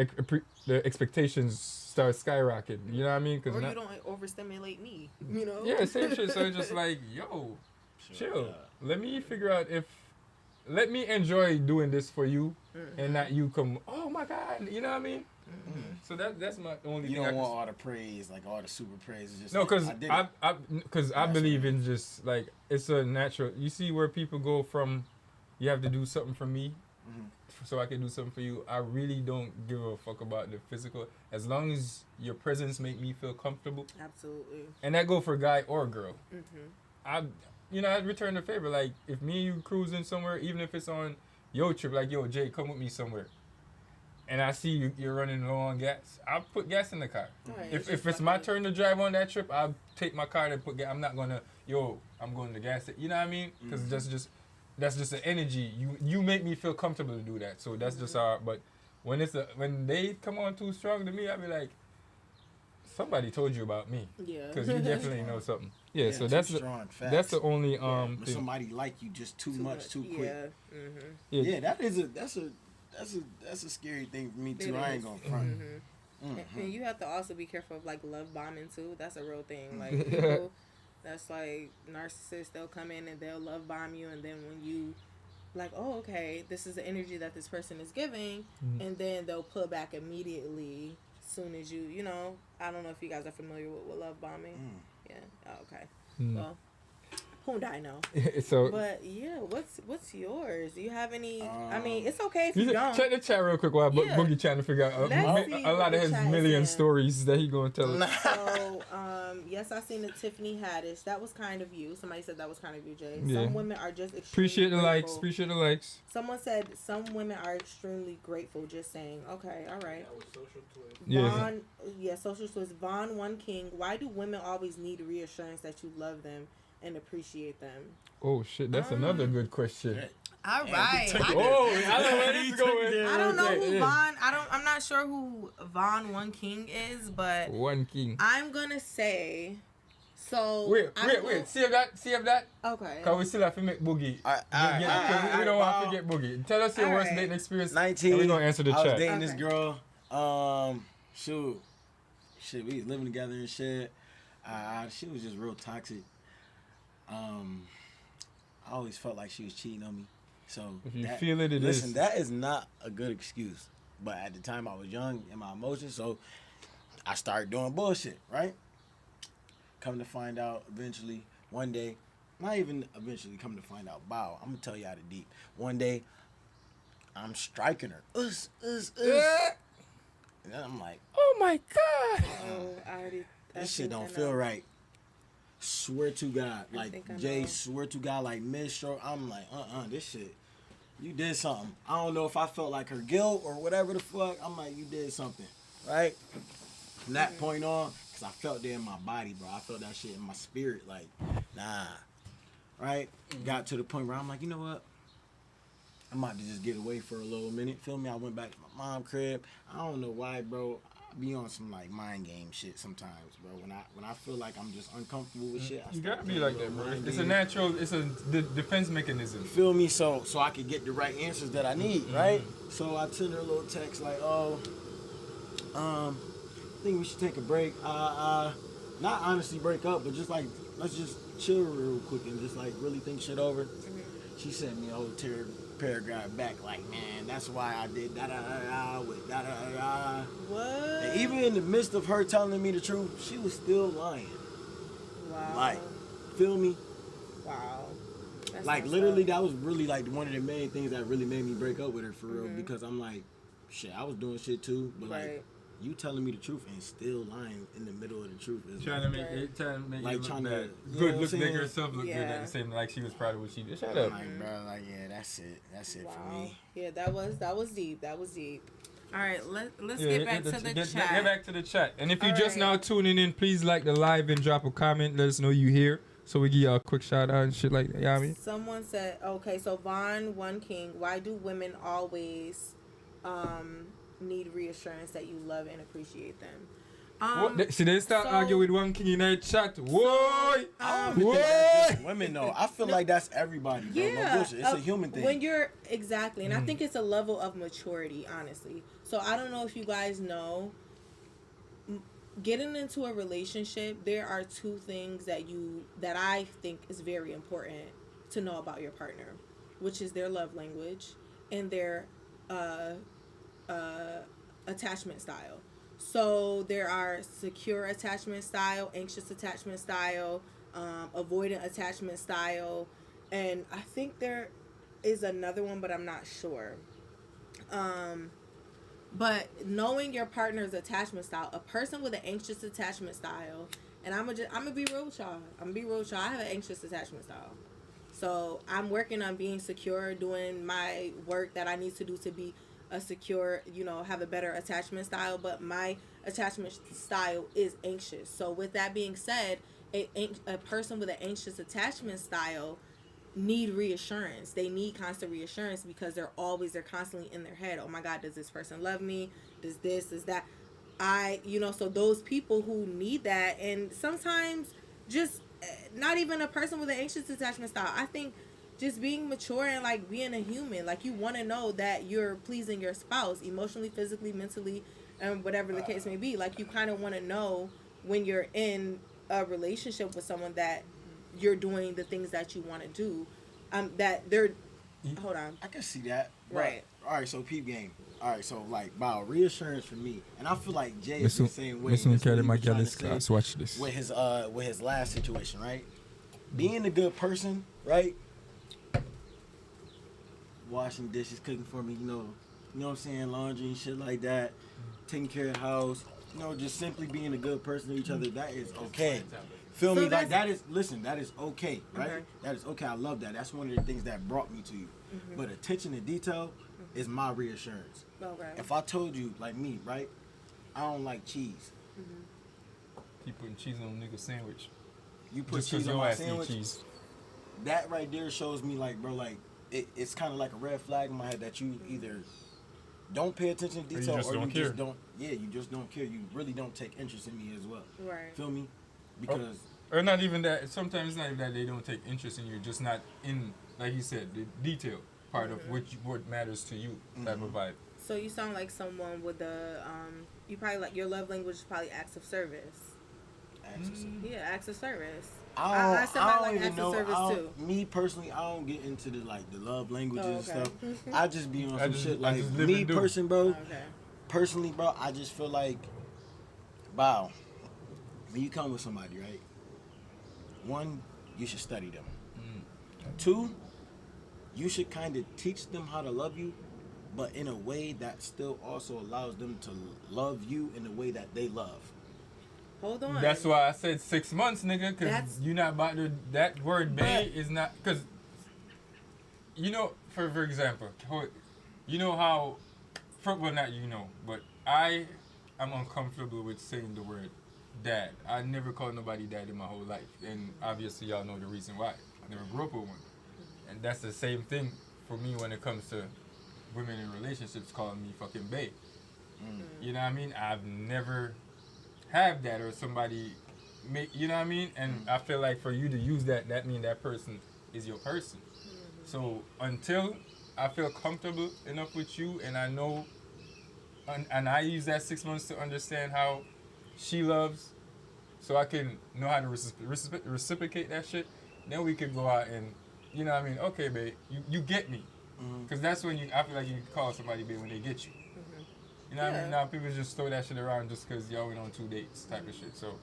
the expectations start skyrocketing. You know what I mean? Or you don't overstimulate me. You know? Yeah, same shit. So it's just like, yo, chill. Let me figure out let me enjoy doing this for you, and not you come. Oh my God, you know what I mean? So that's my only. You thing don't want all the praise, like all the super praise. It's just no, like, because I believe in just like it's a natural. You see where people go from, you have to do something for me, so I can do something for you. I really don't give a fuck about the physical, as long as your presence make me feel comfortable. Absolutely. And that go for guy or girl. I'd return the favor. Like if me and you cruising somewhere, even if it's on your trip, like yo Jay, come with me somewhere. And I see you're running low on gas, I'll put gas in the car. Right, if it's my turn to drive on that trip, I'll take my car and put gas. I'm not gonna, I'm going to gas it. You know what I mean? Because that's just the energy. You make me feel comfortable to do that. So that's just how. But when they come on too strong to me, I'll be like, somebody told you about me. Yeah. Because you definitely know something. Yeah. So that's the only when thing. somebody like you just too much too quick. Yeah. Yeah. That's a scary thing for me too. I ain't gonna front. And you have to also be careful of like love bombing too. That's a real thing. Like people that's like narcissists, they'll come in and they'll love bomb you, and then when you like, oh okay, this is the energy that this person is giving, and then they'll pull back immediately soon as you know. I don't know if you guys are familiar with love bombing. Yeah. Oh, okay. Well, who do I know? So, but yeah, what's yours? Do you have any? I mean, it's okay if you don't. Check the chat real quick while Boogie trying to figure out a lot of his million stories that he gonna tell us. So, yes, I seen the Tiffany Haddish. That was kind of you. Somebody said that was kind of you, Jay. Yeah. Some women are just Appreciate the grateful. likes. Someone said some women are extremely grateful. Just saying. Okay, all right. That was Social Twist. Social Twist. Vaughn One King. Why do women always need reassurance that you love them and appreciate them? Oh shit, that's another good question. All right. I know where this is going. I don't know who Vaughn. I'm not sure who Vaughn One King is, but One King. I'm gonna say. So wait. See if that. Okay. Cause we still have to make Boogie. We don't want to forget Boogie. Tell us your worst dating experience. 19. And we're gonna answer the chat. I was dating this girl. Shit, we was living together and shit. She was just real toxic. I always felt like she was cheating on me. So if you feel it, it is. Listen, that is not a good excuse. But at the time I was young in my emotions, so I started doing bullshit, right? Come to find out eventually, one day, not even eventually, come to find out, wow, I'm gonna tell you how to deep. One day, I'm striking her. And then I'm like, oh my God. This shit don't feel right. Swear to God, like Jay, swear to God, like mid-stroke, I'm like, this shit, you did something. I don't know if I felt like her guilt or whatever the fuck. I'm like, you did something, right? From that point on, because I felt that in my body, bro. I felt that shit in my spirit, like, nah, right? Got to the point where I'm like, you know what? I might just get away for a little minute, feel me? I went back to my mom's crib. I don't know why, bro. Be on some like mind game shit sometimes, bro. When I feel like I'm just uncomfortable with shit, you gotta be like that, bro. It's a natural, it's a defense mechanism. You feel me? So I can get the right answers that I need, right? So I send her a little text like, I think we should take a break. Not honestly break up, but just like let's just chill real quick and just like really think shit over. She sent me a whole paragraph back like, man, that's why I did da da da da with da da da da. What? And even in the midst of her telling me the truth, she was still lying. Wow. Like, feel me? Wow. That's Like, messed literally, up. that was really like one of the main things that really made me break up with her for real. Mm-hmm. Because I'm like, shit, I was doing shit too, but Right. like, you telling me the truth and still lying in the middle of the truth is Trying to make Like, you look trying to- bad. you know Good, what look I'm make saying? herself look good Yeah. at the same, like she was proud of what she did. Shut I'm up. like, bro, like, yeah, that's it for Wow. me. Yeah, that was deep. That was deep. All right, let's Yeah, get back to the get chat. back to the chat. And if you're All just right. now tuning in, please like the live and drop a comment. Let us know you here, so we give y'all a quick shout out and shit like that. You know what I mean? Someone said, okay, so Vaughn One King, why do women always need reassurance that you love and appreciate them? See, they start so- arguing with one king in that chat. Whoa! I don't even think that's just women though. I feel like that's everybody, bro. Yeah, No bullshit. It's a human thing. When you're exactly, and I think it's a level of maturity, honestly. So I don't know if you guys know, getting into a relationship, there are two things that I think is very important to know about your partner, which is their love language and their attachment style. So there are secure attachment style, anxious attachment style, avoidant attachment style, and I think there is another one, but I'm not sure. But knowing your partner's attachment style, a person with an anxious attachment style, and I'm gonna be real with y'all. I have an anxious attachment style. So I'm working on being secure, doing my work that I need to do to be a secure, have a better attachment style. But my attachment style is anxious. So with that being said, a person with an anxious attachment style need reassurance. They need constant reassurance because they're constantly in their head. Oh my God, does this person love me? Does that? So those people who need that, and sometimes just not even a person with an anxious attachment style. I think just being mature and like being a human, like you want to know that you're pleasing your spouse emotionally, physically, mentally, and whatever the case may be. Like you kind of want to know when you're in a relationship with someone that you're doing the things that you want to do. That they're hold on. I can see that. Right. All right, so peep game. All right, so like, wow, reassurance for me, and I feel like Jay is Listen, the same way. listen, That's what carry he my was trying to gallus say class. Watch this. with his last situation, right? Being a good person, right? Washing dishes, cooking for me, you know what I'm saying, laundry and shit like that, taking care of the house, just simply being a good person to each other. That is okay. Feel So me? Like that's- that is okay, right? Okay. That is okay. I love that. That's one of the things that brought me to you. But attention to detail is my reassurance. Okay. If I told you, like me, right? I don't like cheese. You putting cheese on a nigga sandwich. You put Just 'cause cheese on your my ass eat sandwich. cheese. That right there shows me, like, bro, like it's kind of like a red flag in my head that you either don't pay attention to Or you detail just or don't you care. just don't. Yeah, you just don't care. You really don't take interest in me as well. Right. Feel me? Because Or not even that. Sometimes it's not even that they don't take interest in you. Just not in, like you said, the detail part of what matters to you type of vibe. So you sound like someone with you probably like your love language is probably acts of service. Yeah, acts of service. I said I like acts of service too. Me personally, I don't get into the love languages and okay. stuff. I just be on I some just- shit I like just live me and do. person, bro. Okay. Personally, bro, I just feel like, wow, when you come with somebody, right? One, you should study them. 2, you should kind of teach them how to love you, but in a way that still also allows them to love you in the way that they love. Hold on. That's why I said 6 months, nigga, That's- because you're not about to. That word "bay" is not because. For example, how, well, not but I am uncomfortable with saying the word dad. I never called nobody dad in my whole life, and obviously y'all know the reason why. I never grew up with one, and that's the same thing for me when it comes to women in relationships calling me fucking bae. You know what I mean? I've never have that or somebody make, you know what I mean? And I feel like for you to use that means that person is your person. So until I feel comfortable enough with you and I know, and I use that 6 months to understand how she loves, so I can know how to reciprocate that shit, then we could go out and, you know what I mean? Okay, babe, you get me. Because that's when I feel like you can call somebody babe when they get you. You know what I mean? Now people just throw that shit around just because y'all went on 2 dates type of shit. So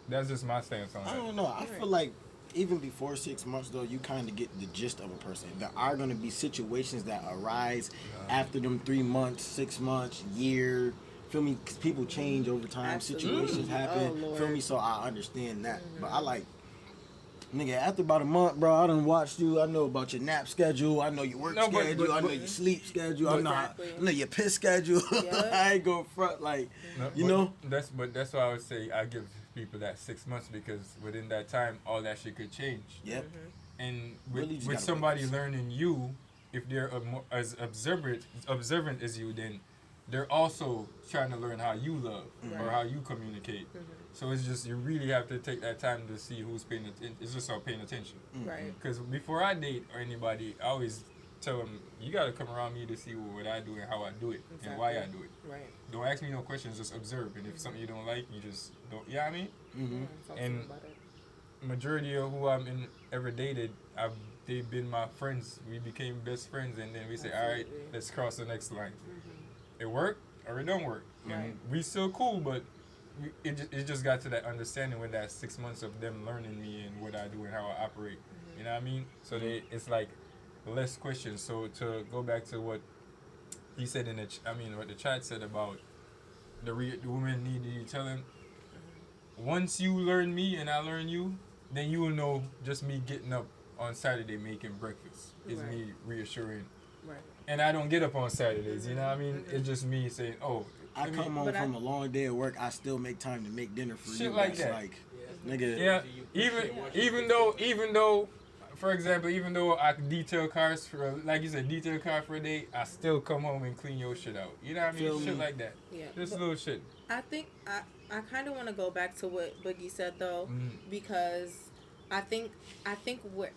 that's just my stance on that. I don't know. I feel like even before 6 months, though, you kind of get the gist of a person. There are going to be situations that arise after them 3 months, 6 months, year. Feel me? 'Cause people change over time. Absolutely. Situations happen. Oh, feel me? So I understand that. But I like, nigga, after about a month, bro, I done watched you. I know about your nap schedule. I know your work schedule. I know your sleep schedule. I know your piss schedule. I ain't gonna front like, you know. That's why I would say I give people that 6 months because within that time, all that shit could change. Yep. And Really with gotta somebody witness. learning you, if they're as observant as you, then they're also trying to learn how you love or how you communicate. So it's just, you really have to take that time to see who's paying attention. It's just about paying attention. Right. Because before I date or anybody, I always tell them, you got to come around me to see what I do and how I do it and why I do it. Right. Don't ask me no questions, just observe. And if something you don't like, you just don't, you know what I mean? And majority of who I'm ever dated, they've been my friends. We became best friends, and then we say, all right, let's cross the next line. It worked or it don't work. And we still cool, but it just got to that understanding with that 6 months of them learning me and what I do and how I operate. You know what I mean? So it's like less questions. So to go back to what he said what the chat said about the woman needed you tell him, once you learn me and I learn you, then you will know just me getting up on Saturday making breakfast is me reassuring. Right. And I don't get up on Saturdays, you know what I mean? It's just me saying, oh, I come home from a long day of work, I still make time to make dinner for shit you. like That's that. like, nigga. Yeah, even though, for example, even though I detail cars for, like you said, detail car for a day, I still come home and clean your shit out. You know what I mean? Feel Shit me? like that. Yeah. Just little shit. I think I kind of want to go back to what Boogie said though, because I think what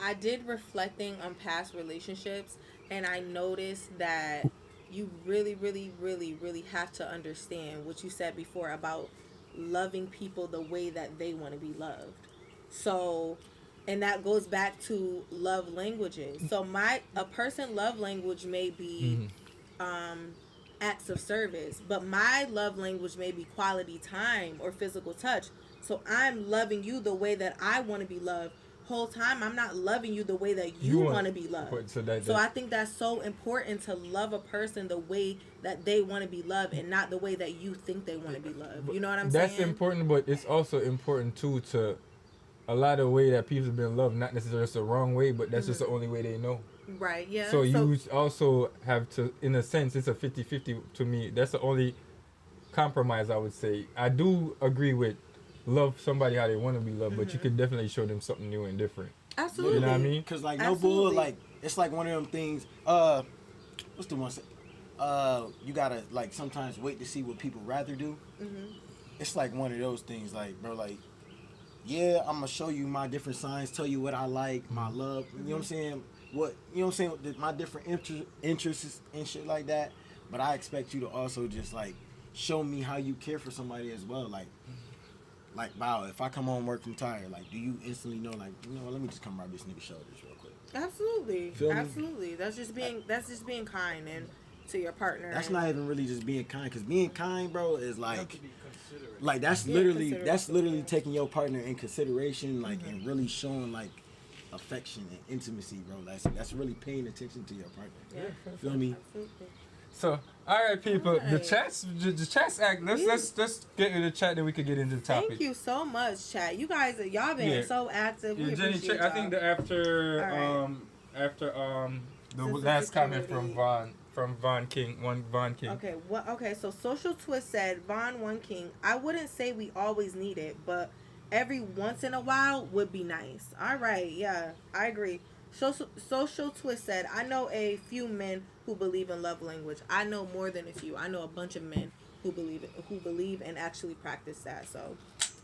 I did reflecting on past relationships, and I noticed that you really, really, really, really have to understand what you said before about loving people the way that they want to be loved. So, and that goes back to love languages. So a person love language may be acts of service, but my love language may be quality time or physical touch. So I'm loving you the way that I want to be loved. Whole time I'm not loving you the way that you want to be loved. So I think that's so important to love a person the way that they want to be loved and not the way that you think they want to be loved. You know what I'm saying? That's important, but it's also important too to a lot of way that people have been loved, not necessarily just the wrong way, but that's just the only way they know. Right, yeah. So you also have to, in a sense, it's a 50-50 to me. That's the only compromise I would say. I do agree with love somebody how they want to be loved, but you can definitely show them something new and different. Absolutely. You know what I mean? Cause like no bull, like it's like one of them things. What's the one? You gotta like sometimes wait to see what people rather do. It's like one of those things, like bro, like yeah, I'm gonna show you my different signs, tell you what I like, my love. You know what I'm saying? My different interests and shit like that. But I expect you to also just like show me how you care for somebody as well, Like, wow, if I come home work from tired, like, do you instantly know, like, you know what, let me just come rub this nigga's shoulders real quick? Absolutely. Feel me? Absolutely. That's just being kind and to your partner. That's not even really just being kind, because being kind, bro, is like that's literally taking your partner in consideration, like, and really showing, like, affection and intimacy, bro. That's really paying attention to your partner. Yeah. Feel me? Absolutely. So, all right, people, the chat's act. Let's get into the chat, then we could get into the topic. Thank you so much, chat. You guys, y'all been so active. We Jenny, appreciate I think that after the last comment from Von King. Okay, so Social Twist said, Von One King, I wouldn't say we always need it, but every once in a while would be nice. All right, yeah, I agree. Social Twist said, I know a few men who believe in love language. I know more than a few. I know a bunch of men who believe and actually practice that. So,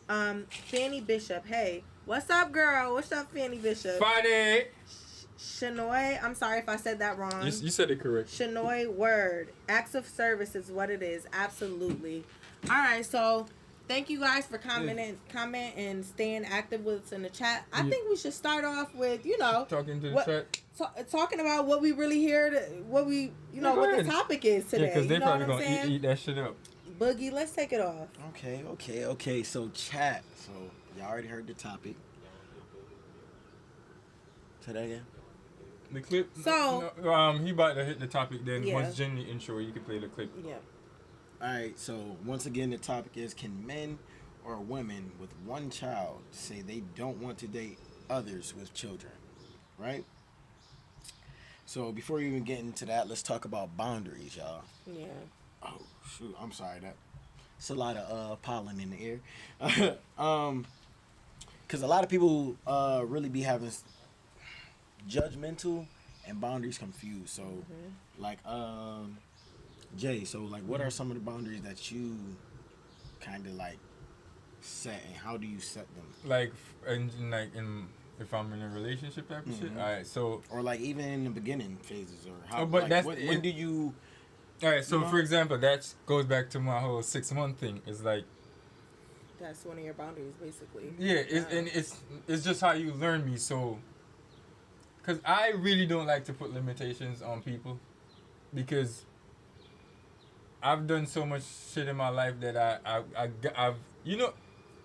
Fanny Bishop, hey, what's up, girl? What's up, Fanny Bishop? Friday. Shanoy, I'm sorry if I said that wrong. You said it correct. Shanoy, word. Acts of service is what it is. Absolutely. All right, so thank you guys for comment and staying active with us in the chat. I think we should start off with, talking to the chat. Talking about what we really hear, what we, what the topic is today. Yeah, because they probably gonna eat that shit up. Boogie, let's take it off. Okay. So chat. So y'all already heard the topic. Say that again. The clip. So he about to hit the topic. Then once Jenny intro, you can play the clip. Yeah. All right. So once again, the topic is: can men or women with one child say they don't want to date others with children? Right. So before we even get into that, let's talk about boundaries, y'all. Yeah. Oh shoot! I'm sorry. It's a lot of pollen in the air. Because a lot of people really be having judgmental and boundaries confused. So, like, Jay. So, like, what are some of the boundaries that you kind of like set, and how do you set them? Like, if I'm in a relationship type of shit. All right. So, or like even in the beginning phases, or how? But like, that's when do you? All right. So, for example, that goes back to my whole 6-month thing. It's like. That's one of your boundaries, basically. Yeah, and it's just how you learn me. So, because I really don't like to put limitations on people, because I've done so much shit in my life that I've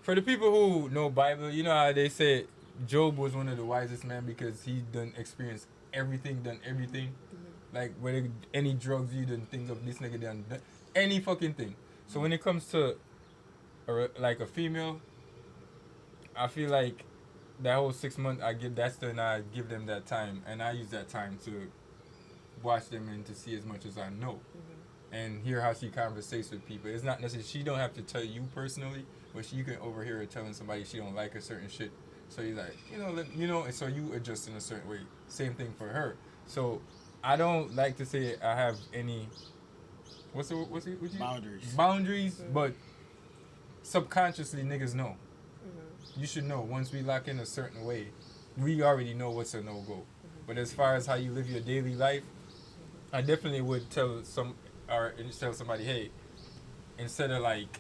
for the people who know Bible, you know how they say Job was one of the wisest men because he done experienced everything, like whether any drugs you done think of, this nigga done any fucking thing. So when it comes to like a female, I feel like that whole 6 months I give them that time, and I use that time to watch them and to see as much as I know, and hear how she conversates with people. It's not necessarily, she don't have to tell you personally, but you can overhear her telling somebody she don't like a certain shit. So you're like, and so you adjust in a certain way. Same thing for her. So I don't like to say I have any boundaries, but subconsciously niggas know. You should know once we lock in a certain way, we already know what's a no-go. But as far as how you live your daily life, I definitely would tell somebody, hey, instead of like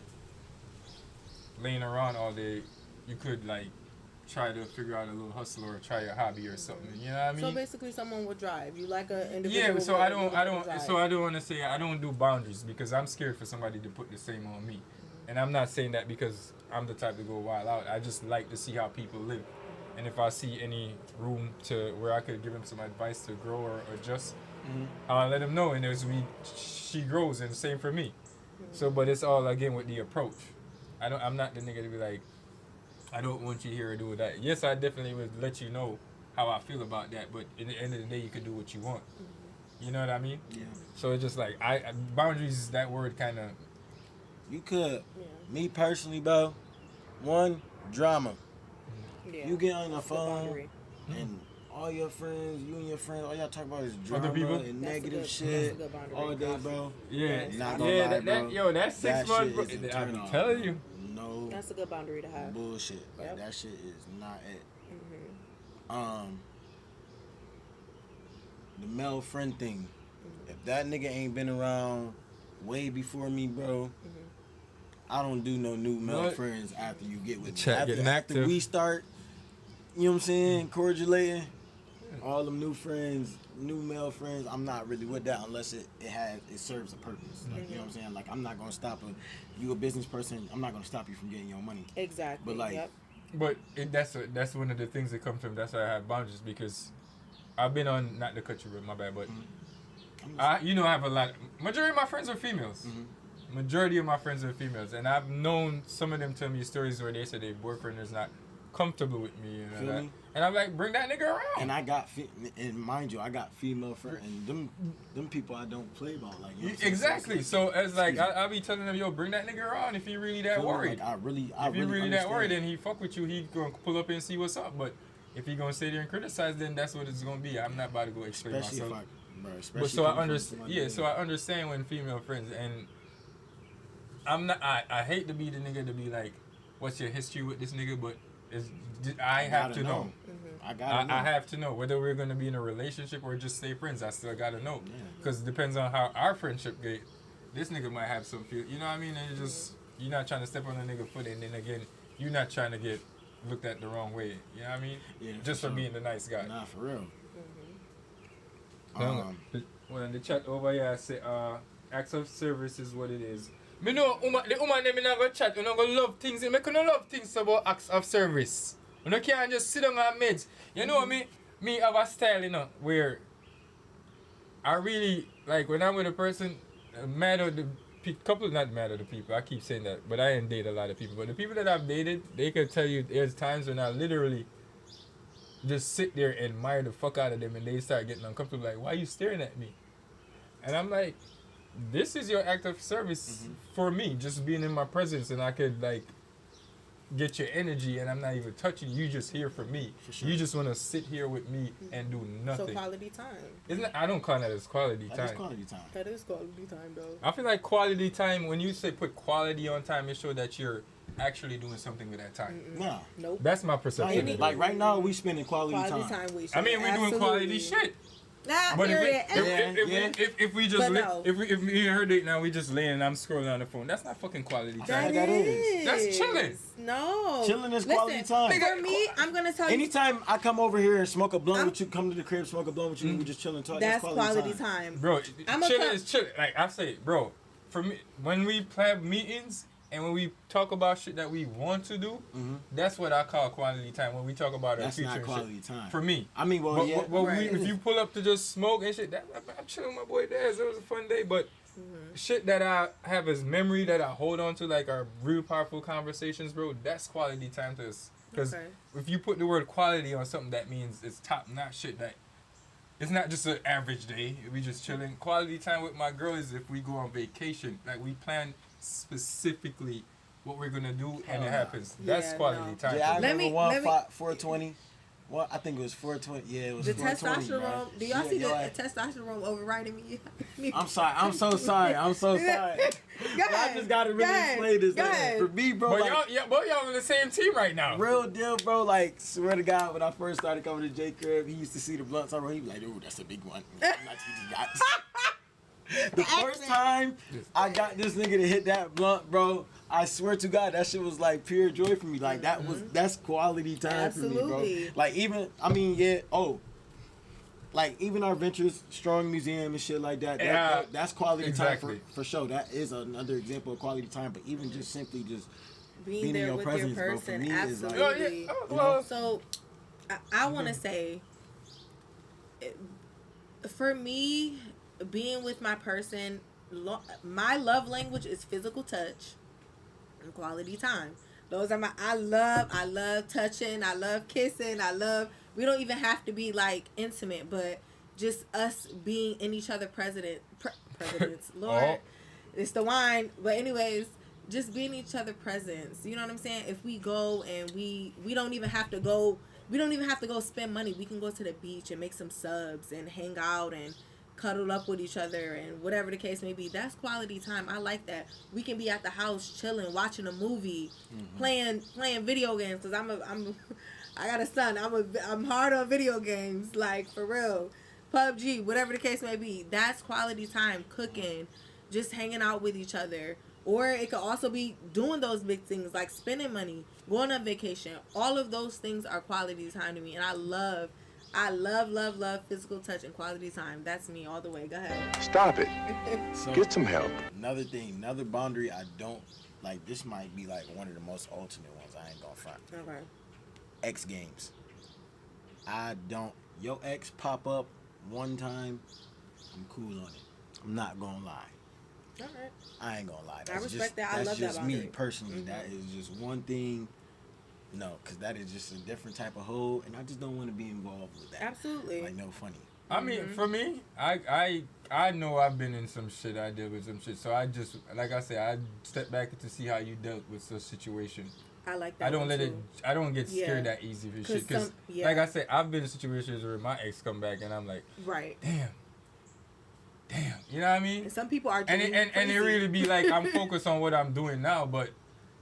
laying around all day, you could like try to figure out a little hustle or try a hobby or something. You know what I mean? So basically, someone would drive. You like an individual. Yeah. So I don't want to say I don't do boundaries because I'm scared for somebody to put the same on me, and I'm not saying that because I'm the type to go wild out. I just like to see how people live, and if I see any room to where I could give them some advice to grow or adjust, I'll let them know. And she grows, and the same for me. So, but it's all again with the approach. I'm not the nigga to be like, I don't want you here or do that. Yes, I definitely would let you know how I feel about that, but at the end of the day, you could do what you want. You know what I mean? Yeah. So it's just like boundaries. That word kind of. You could. Yeah. Me personally, bro. One, drama. Yeah. You get on the phone and all your friends, you and your friends, all y'all talk about is drama and negative shit all day, bro. Yeah. Not gonna lie, bro. That's 6 months, bro. I'm telling you. No. That's a good boundary to have. Bullshit. Like, that shit is not it. The male friend thing. If that nigga ain't been around way before me, bro, I don't do no new male friends after you get with me. After we start, you know what I'm saying, cordialating, all them new friends, new male friends, I'm not really with that unless it serves a purpose. Like, you know what I'm saying? Like, I'm not gonna stop you a business person, I'm not gonna stop you from getting your money. Exactly. But like, that's one of the things that comes from. That's why I have boundaries, because I've been on, not to cut you, my bad, but I have a lot. Majority of my friends are females. Majority of my friends are females, and I've known some of them tell me stories where they said their boyfriend is not comfortable with me, and I'm like, bring that nigga around. And I got, and mind you, I got female friends, and them people I don't play about, like, you know exactly. So as like I'll be telling them, yo, bring that nigga around if he really that worried. Like, if he really that worried, then he fuck with you. He gonna pull up and see what's up. But if he gonna sit there and criticize, then that's what it's gonna be. I'm not about to go explain myself. But so I understand. Yeah, so I understand when female friends, and I'm not. I hate to be the nigga to be like, what's your history with this nigga? But I have to know. I have to know whether we're gonna be in a relationship or just stay friends. I still gotta know, because it depends on how our friendship get. This nigga might have some feel. You know what I mean? And it just you're not trying to step on a nigga foot, and then again, you're not trying to get looked at the wrong way. You know what I mean? Yeah, just for being the nice guy. Nah, for real. Well, in the chat over here, I say, acts of service is what it is. Me know, the woman them not gonna chat. You not gonna love things. You make no love things about acts of service. You no can't just sit down and meds. You know me have a style, you know, where I really like when I'm with a person. Mad at the couple, not mad at the people. I keep saying that, but I ain't date a lot of people. But the people that I've dated, they can tell you there's times when I literally just sit there and admire the fuck out of them, and they start getting uncomfortable. Like, why are you staring at me? And I'm like, this is your act of service for me, just being in my presence, and I could like get your energy, and I'm not even touching you. Just here for me. For sure. You just want to sit here with me and do nothing. So quality time. Isn't it? I don't call that as quality time. That is quality time. That is quality time, though. I feel like quality time, when you say put quality on time, it shows that you're actually doing something with that time. Nah. Nope. That's my perception. Like right now, we spending quality time. I mean, we're doing quality shit. Nah, but period. if we just if me and her date now, we just laying and I'm scrolling on the phone. That's not fucking quality time. That is. That's chilling. No. Chilling is quality time. For me, I'm gonna tell you. Anytime I come over here and smoke a blunt with you, come to the crib, smoke a blunt with you, we just chilling, talk. That's quality time. Bro, chilling is chilling. Like I say, bro, for me, when we have meetings and when we talk about shit that we want to do, that's what I call quality time. When we talk about our future, that's not quality shit. time For me, I mean, well, yeah. If you pull up to just smoke and shit, I'm chilling with my boy Daz. It was a fun day, but shit that I have as memory that I hold on to, like our real powerful conversations, bro. That's quality time to us. Because if you put the word quality on something, that means it's top notch shit. That it's not just an average day. We just chilling. Quality time with my girl is if we go on vacation. Like we plan specifically what we're gonna do, and it happens. That's quality time. Yeah, I remember 420. Well, I think it was 420. Yeah, it was the 420. testosterone. Bro. Do y'all see the testosterone overriding me? I'm sorry. I'm so sorry. I'm so sorry. I just gotta really explain this. For me, bro. But like, y'all on the same team right now. Real deal, bro. Like, swear to God, when I first started coming to J Crib, he used to see the blunts I roll. He'd be like, "Ooh, that's a big one." The first time I got this nigga to hit that blunt, bro, I swear to God, that shit was like pure joy for me. Like that's quality time for me, bro. Like even, I mean, like even our Ventures Strong Museum and shit like that. That's quality time for sure. That is another example of quality time. But even just simply just being there with your person, bro, for me absolutely. Is like, so I want to say, for me, being with my person, my love language is physical touch and quality time. Those are I love touching, I love kissing, we don't even have to be like intimate, but just us being in each other presidents, Lord, it's the wine. But anyways, just being each other presence, you know what I'm saying? If we go and we don't even have to go spend money. We can go to the beach and make some subs and hang out and cuddle up with each other and whatever the case may be. That's quality time. I like that. We can be at the house chilling, watching a movie, playing video games. Cause I got a son. I'm hard on video games, like for real. PUBG, whatever the case may be. That's quality time. Cooking, just hanging out with each other. Or it could also be doing those big things like spending money, going on vacation. All of those things are quality time to me, and I love physical touch and quality time. That's me all the way. Go ahead. Stop it. Get some help. Another thing, another boundary I don't like. This might be like one of the most ultimate ones. I ain't gonna front. Okay. X Games. I don't. Your ex pop up one time, I'm cool on it. I'm not gonna lie. All right. I ain't gonna lie. I respect that. I love that boundary. That's just me personally. That is just one thing. No, because that is just a different type of hoe, and I just don't want to be involved with that. Absolutely. Like, no funny. I mean, for me, I know I've been in some shit. I dealt with some shit. So I just, like I said, I step back to see how you dealt with such situation. I like that. I don't get scared that easy for shit. Because, like I said, I've been in situations where my ex come back and I'm like, damn. You know what I mean? And some people are and it really be like, I'm focused on what I'm doing now, but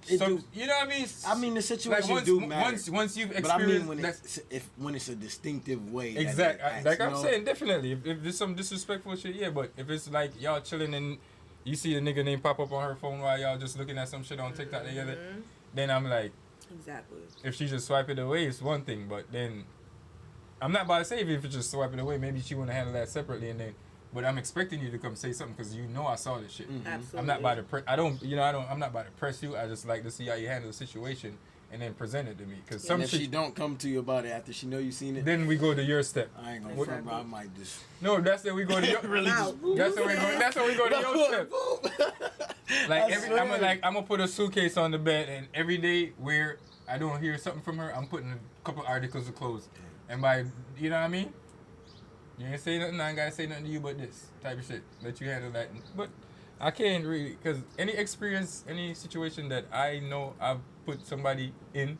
you know what I mean? I mean, the situation like do matter. Once you've experienced, but I mean when it's a distinctive way. Exactly. Like I'm saying, definitely. If there's some disrespectful shit, yeah. But if it's like y'all chilling and you see the nigga name pop up on her phone while y'all just looking at some shit on TikTok together, then I'm like, exactly. If she just swipe it away, it's one thing, but then I'm not about to say if you just swipe it away, maybe she want to handle that separately, and then. But I'm expecting you to come say something because you know I saw this shit. Absolutely. I'm not about to I'm not about to press you. I just like to see how you handle the situation and then present it to me. Because some if shit, she don't come to you about it after she know you seen it, then we go to your step. I ain't gonna front, bro. I might just. No, that's when we go to your. Really just. That's when we go. That's when we go to your step. Like I'm gonna put a suitcase on the bed, and every day where I don't hear something from her, I'm putting a couple articles of clothes, and by you know what I mean. You ain't say nothing, I ain't gotta say nothing to you but this type of shit. Let you handle that. But I can't really, because any experience, any situation that I know I've put somebody in,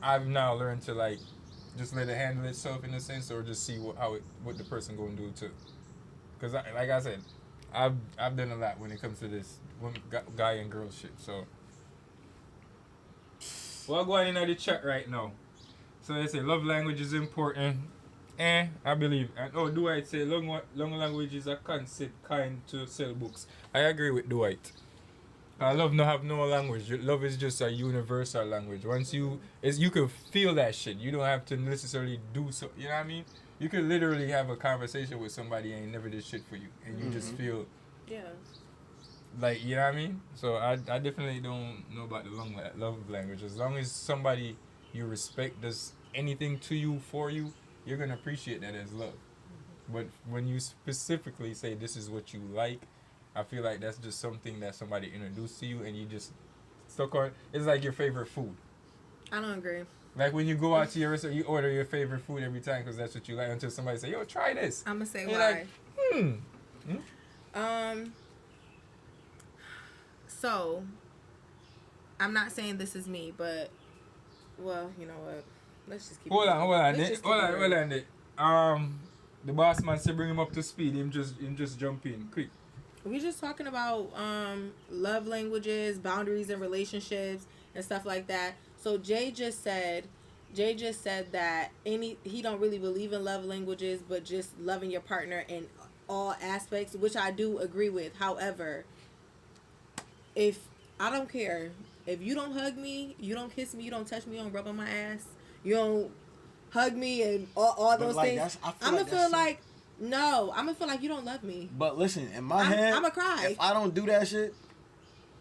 I've now learned to like, just let it handle itself in a sense, or just see what the person gonna do too. Because like I said, I've done a lot when it comes to this guy and girl shit. So, well, go ahead into the chat right now. So they say love language is important. I believe. And Dwight say long language is a concept kind to sell books. I agree with Dwight. Love no have no language. Love is just a universal language. Once you can feel that shit. You don't have to necessarily do so. You know what I mean? You could literally have a conversation with somebody and never did shit for you, and you just feel. Yeah. Like, you know what I mean? So I definitely don't know about the love language. As long as somebody you respect does anything to you for you, you're going to appreciate that as love. But when you specifically say this is what you like, I feel like that's just something that somebody introduced to you and you just stuck on. It's like your favorite food. I don't agree. Like when you go out to your restaurant, you order your favorite food every time because that's what you like until somebody say, yo, try this. I'm going to say and why. Like, So, I'm not saying this is me, but, well, you know what? Let's just keep Hold on. The boss man said bring him up to speed. Him just jump in quick. We're just talking about love languages, boundaries in relationships, and stuff like that. So Jay just said that he don't really believe in love languages, but just loving your partner in all aspects, which I do agree with. However, if I don't care if you don't hug me, you don't kiss me, you don't touch me, you don't rub on my ass. You don't hug me and all those things. I'm gonna feel like you don't love me. But listen, in my head, I'm gonna cry. If I don't do that shit,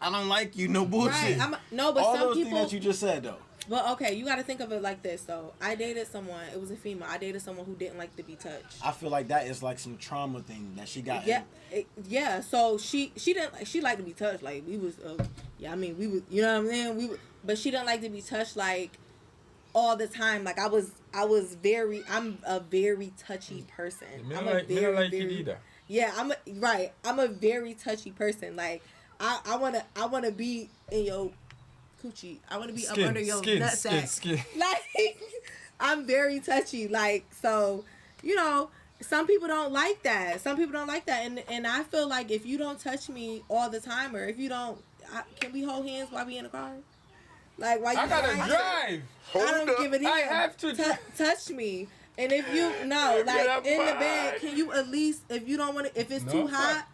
I don't like you. No bullshit. Right. But all some those people. things that you just said though. But okay, you got to think of it like this though. I dated someone. It was a female. I dated someone who didn't like to be touched. I feel like that is like some trauma thing that she got. Yeah. So she didn't. She liked to be touched. Like we was. We was. You know what I mean? But she didn't like to be touched like all the time. Like I'm a very touchy person. I'm a very yeah, I'm a very touchy person. Like I wanna be in your coochie. I wanna be up under your nutsack. Like I'm very touchy. Like, so, you know, some people don't like that. And I feel like if you don't touch me all the time, or if you don't, can we hold hands while we in the car? Like, why you? I gotta drive. I don't give it in. I have to touch me. And if you in the bed, can you at least, if you don't want to, if it's too hot,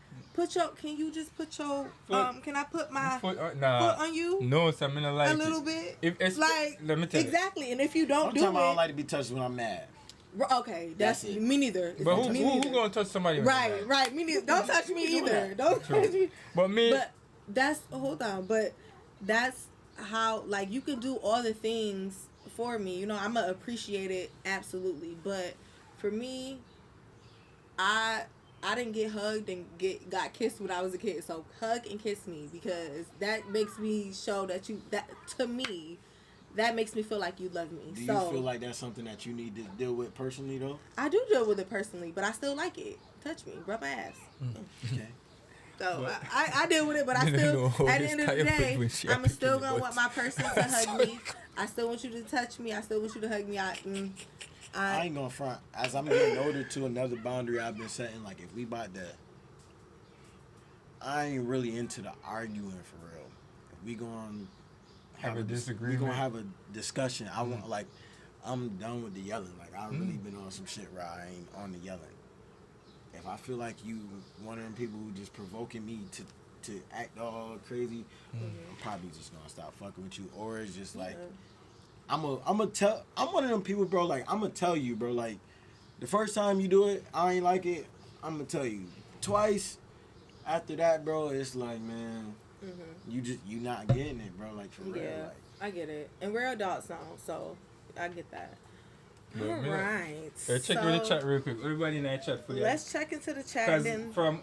can you just put your foot, can I put my foot on you? No, so I'm gonna like a little bit. If it's like, let me tell exactly. You. And if you don't do it, I don't like to be touched when I'm mad. Okay, that's it. Me neither. But who gonna touch somebody? Right. Me neither. Don't touch me either. Don't touch me. But me. But that's how, like, you can do all the things for me. You know, I'm gonna appreciate it absolutely. But for me, I didn't get hugged and got kissed when I was a kid. So hug and kiss me, because that makes me show that to me, that makes me feel like you love me. Do you feel like that's something that you need to deal with personally though? I do deal with it personally, but I still like it. Touch me, rub my ass. Okay. So I deal with it, but I still, at the end of the day, I'm still gonna want my person to hug me. I still want you to touch me. I still want you to hug me. I ain't gonna front. As I'm getting older, to another boundary I've been setting, like if we about that, I ain't really into the arguing for real. If we gonna have a disagreement, we gonna have a discussion. I want, like, I'm done with the yelling. Like, I've really been on some shit where I ain't on the yelling. if I feel like you one of them people who just provoking me to act all crazy, I'm probably just gonna stop fucking with you. Or it's just like I'm one of them people, bro. Like I'm gonna tell you, bro. Like the first time you do it, I ain't like it. I'm gonna tell you twice. After that, bro, it's like, man, you not getting it, bro. Like for real. Yeah, like, I get it. And we're adults now, so I get that. But All right. Check with the chat real quick. Everybody in that chat for that. Let's check into the chat. Because Then from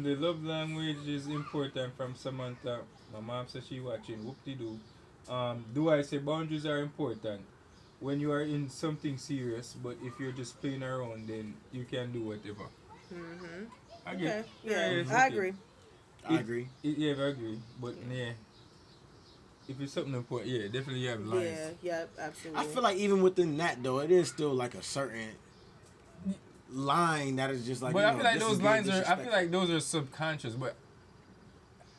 the love language is important from Samantha. My mom says she watching. Whoop-de-doo. Do I say boundaries are important when you are in something serious, but if you're just playing around, then you can do whatever. I get. Yeah, I agree. I agree. Yeah, I agree. But yeah, if it's something important, yeah, definitely you have lines. Yeah, absolutely. I feel like even within that though, it is still like a certain line that is just like. But you I know, feel like this those is being lines are. I feel disrespectful. like those are subconscious. But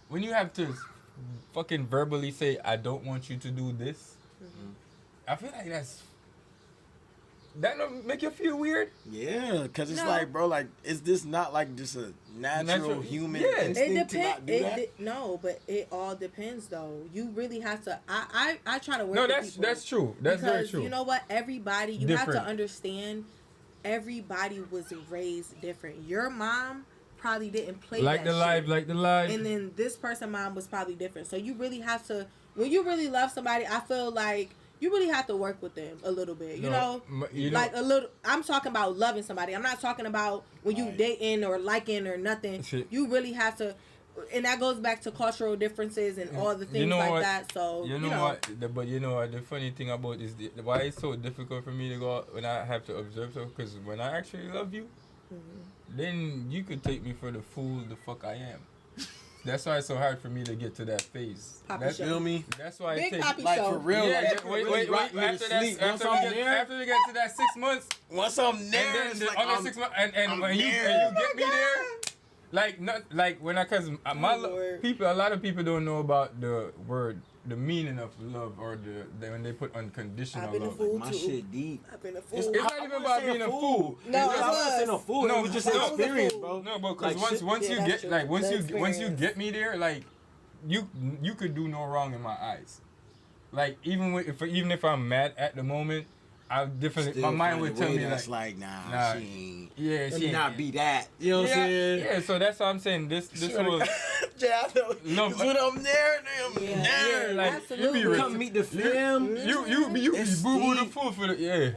when you have to fucking verbally say, "I don't want you to do this," I feel like that don't make you feel weird. Yeah, because it's like, bro, like, is this not like just a natural human instinct It to not do that? No, but it all depends though. You really have to. I try to work. No, with that's people that's true. That's very because true. you know what? Everybody, you have Different. to understand. Everybody was raised different. Your mom probably didn't play like that the live. and then this person's mom was probably different. So you really have to. When you really love somebody, I feel like you really have to work with them a little bit. You know, like a little. I'm talking about loving somebody. I'm not talking about when you dating or liking or nothing. Shit. You really have to, and that goes back to cultural differences and all the things like that. So you know what? But you know what? The funny thing about is why it's so difficult for me to go out when I have to observe stuff. Because when I actually love you, then you could take me for the fool the fuck I am. That's why it's so hard for me to get to that phase. Feel me? That's why Big it Poppy takes like show. for real. Yeah, like, wait. After we get to that 6 months, once I'm there, and then it's the like other 6 months, and when you there. get me there, like not like when I cause a lot of people don't know about the word, the meaning of love, or the when they put unconditional I've been a love. fool my too. shit deep. I've been a fool. It's not even about being a fool. No, I wasn't saying a fool. No, it was just no, an I was a experience, fool. bro. No, but because Like, once Yeah, you that's get true. like once The you experience. get me there, like you could do no wrong in my eyes. Like even if I'm mad at the moment, I definitely Still my mind find would a tell way me that's like nah, she ain't. yeah, Let she me ain't. not be that. You know what I'm saying? Yeah, so that's what I'm saying. This whole Yeah, I know. No, 'Cause when I'm there, I'm Yeah. there. like Absolutely. you be Come meet the fam. you be It's boo boo the deep. fool for the yeah.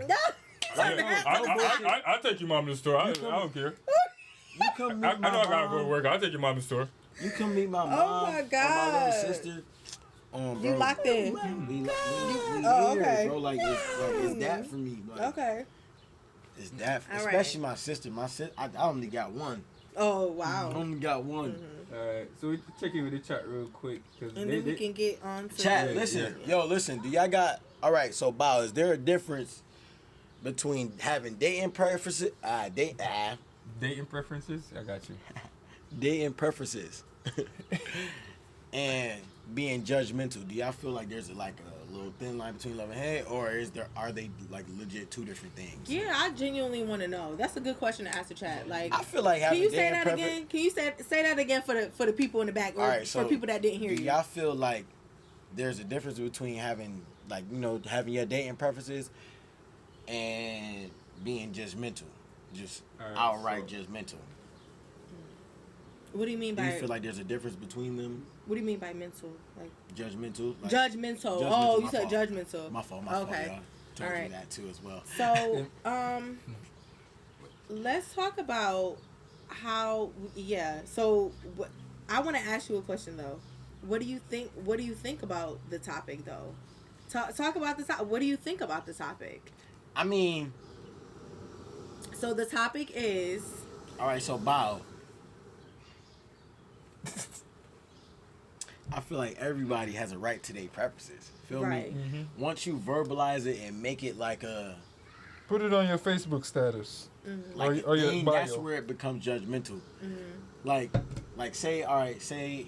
I'll take your mom to the store. I don't care. You come meet I my know I gotta go to mom. work. I'll take your mom to the store. You come meet my mom. my Or my God. little sister. Bro. You locked in. We Oh, here, okay. bro. Like it's that for me. Like, Okay. It's that, All especially my sister. My sister, I only got one. Oh wow. I only got one. Alright, so we check in with the chat real quick. Cause And then we can get on to Chat, Yeah, listen, yeah. yo, listen. Do y'all got? All right, so Bow, is there a difference between having dating preferences? dating preferences. I got you. Dating preferences, and being judgmental. Do y'all feel like there's like a little thin line between love and hate, or are they like legit two different things? Yeah, I genuinely want to know. That's a good question to ask the chat. Like, I feel like can having you say dating that preference. again? Can you say that again for the people in the back, or All right, so for people that didn't hear do you? y'all feel like there's a difference between having like having your dating preferences and being judgmental, just All right, outright so- judgmental? What do you mean Do by? you feel like there's a difference between them? What do you mean by mental? Like Judgmental. Like, judgmental. judgmental, Oh, you my said fault. judgmental. My fault. Y'all. Okay. Told All you right. that too as well. So, let's talk about how. Yeah. So, I want to ask you a question though. What do you think? What do you think about the topic though? Talk about the topic. What do you think about the topic? I mean, So the topic is. all right. So Bow, I feel like everybody has a right to their preferences. Feel Right. me? Once you verbalize it and make it like a Put it on your Facebook status. like or your thing, bio. that's where it becomes judgmental. Like say, all right, say,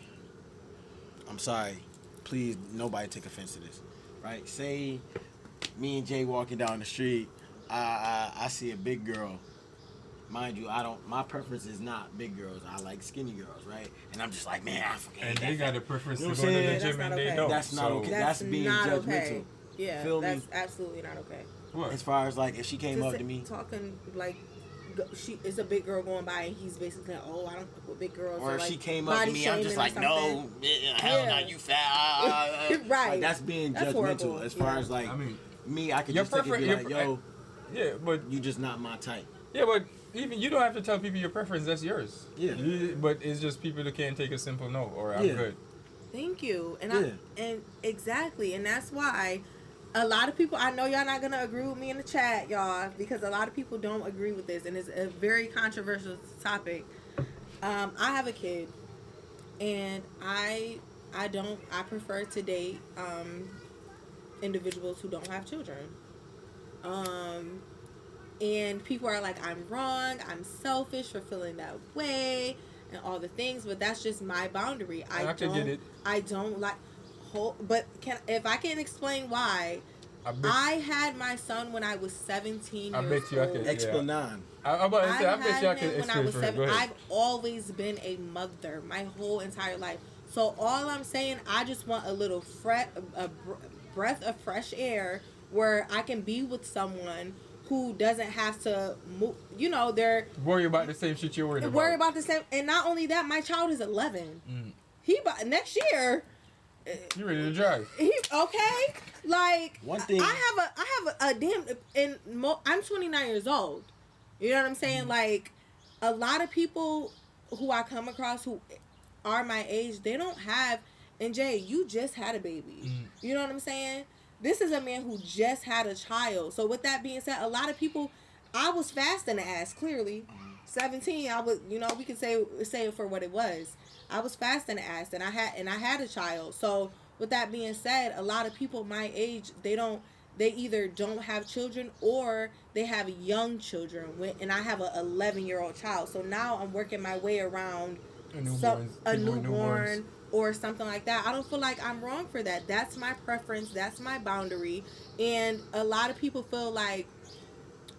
I'm sorry, please, nobody take offense to this, right? Say, me and Jay walking down the street, I see a big girl mind you, my preference is not big girls. I like skinny girls, right? And I'm just like, man, I fucking And they got a preference you know to what go I'm to the saying? gym and okay. they don't. That's not okay. That's being not judgmental. okay. Yeah, Feel that's me? absolutely not okay. What? As far as like if she came Just up to me, talking like she is a big girl going by and he's basically like, oh, I don't fuck with big girls. or if like she came up to body me, I'm just like, shaming or no, something. hell no, you fat. Right. Like, that's being That's judgmental. horrible. As far Yeah. as like I mean, me, I could your just take it and be like, yo, yeah, but you just not my type. yeah, but even you don't have to tell people your preference. That's yours. Yeah. But it's just people that can't take a simple no or I'm Yeah. good. Thank you. And Yeah. and exactly. And that's why a lot of people, I know y'all not going to agree with me in the chat, y'all, because a lot of people don't agree with this. And it's a very controversial topic. I have a kid and I prefer to date individuals who don't have children. And people are like, I'm wrong, I'm selfish for feeling that way, and all the things, but that's just my boundary. I can get it. I don't like, but if I can explain why, I had my son when I was 17 I years bet you I old. could. Explain on. I bet you I had can him when I explain was for her. 7. Go ahead. I've always been a mother my whole entire life. So all I'm saying, I just want a little breath of fresh air where I can be with someone who doesn't have to move. You know, they're worry about the same shit you're worried about. worry about the same. And not only that, my child is 11. He next year. You ready to drive? He okay? Like One thing- I have a damn. And I'm 29 years old. You know what I'm saying? Like a lot of people who I come across who are my age, they don't have. And Jay, you just had a baby. You know what I'm saying? This is a man who just had a child. So with that being said, a lot of people, I was fast in the ass. Clearly, 17. I was, you know, we can say it for what it was. I was fast in the ass, and I had a child. So with that being said, a lot of people my age, they either don't have children or they have young children. And I have a 11-year-old child. So now I'm working my way around a newborn or something like that. I don't feel like I'm wrong for that. That's my preference. That's my boundary. And a lot of people feel like,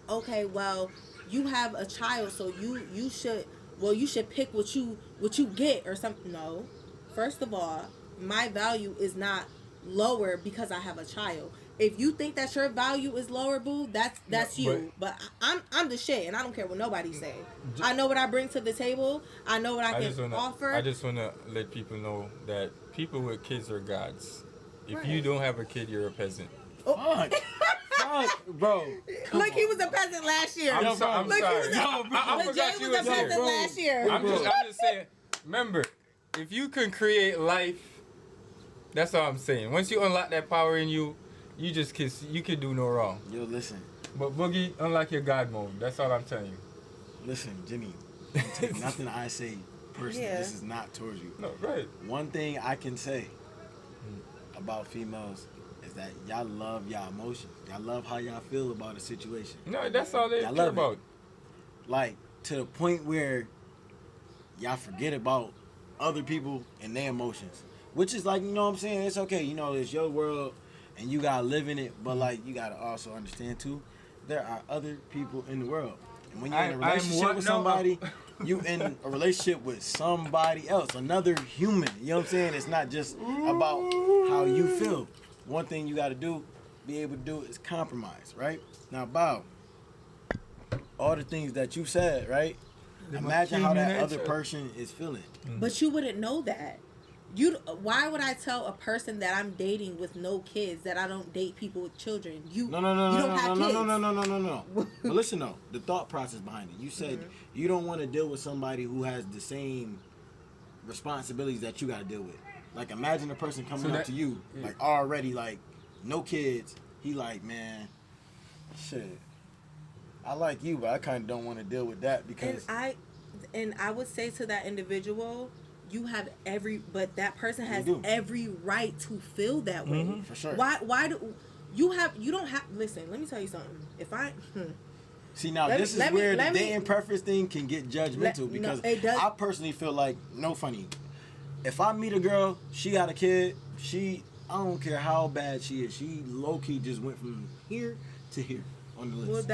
okay, well, you have a child, so you should pick what you get or something. No. First of all, my value is not lower because I have a child. If you think that your value is lower, boo, that's you. But I'm the shit, and I don't care what nobody say. I know what I bring to the table. I know what I can offer. I just want to let people know that people with kids are gods. If Right. you don't have a kid, you're a peasant. Fuck, bro. Look, he was a peasant last year. I'm sorry. Look, I Jay forgot you was a was here. peasant last year. I'm just saying. Remember, if you can create life, that's all I'm saying. Once you unlock that power in you, you can do no wrong. Yo, listen. But Boogie, unlock your God mode. That's all I'm telling you. Listen, Jimmy. Don't take nothing I say personally. Yeah. This is not towards you. No, right. One thing I can say about females is that y'all love y'all emotions. Y'all love how y'all feel about a situation. No, that's all they Y'all care love it. about. Like, to the point where y'all forget about other people and their emotions. Which is like, you know what I'm saying? It's okay. You know, it's your world and you gotta live in it. But, like, you gotta also understand, too, there are other people in the world. And when you're in a relationship with somebody, you in a relationship with somebody else, another human. You know what I'm saying? It's not just about how you feel. One thing you gotta be able to do is compromise, right? Now, Bob, all the things that you said, right? Imagine how that other person is feeling. But you wouldn't know that. Why would I tell a person that I'm dating with no kids that I don't date people with children? No. But listen though, the thought process behind it. You said you don't want to deal with somebody who has the same responsibilities that you got to deal with. Like imagine a person coming up to you, like already like no kids. He like, man, shit. I like you, but I kind of don't want to deal with that because. And I would say to that individual, you have that person has every right to feel that way. For sure. Why do you don't have, listen, let me tell you something. See, now this is where the dating preference thing can get judgmental because I personally feel like, no funny, if I meet a girl, she got a kid, I don't care how bad she is, she low-key just went from here to here on the list.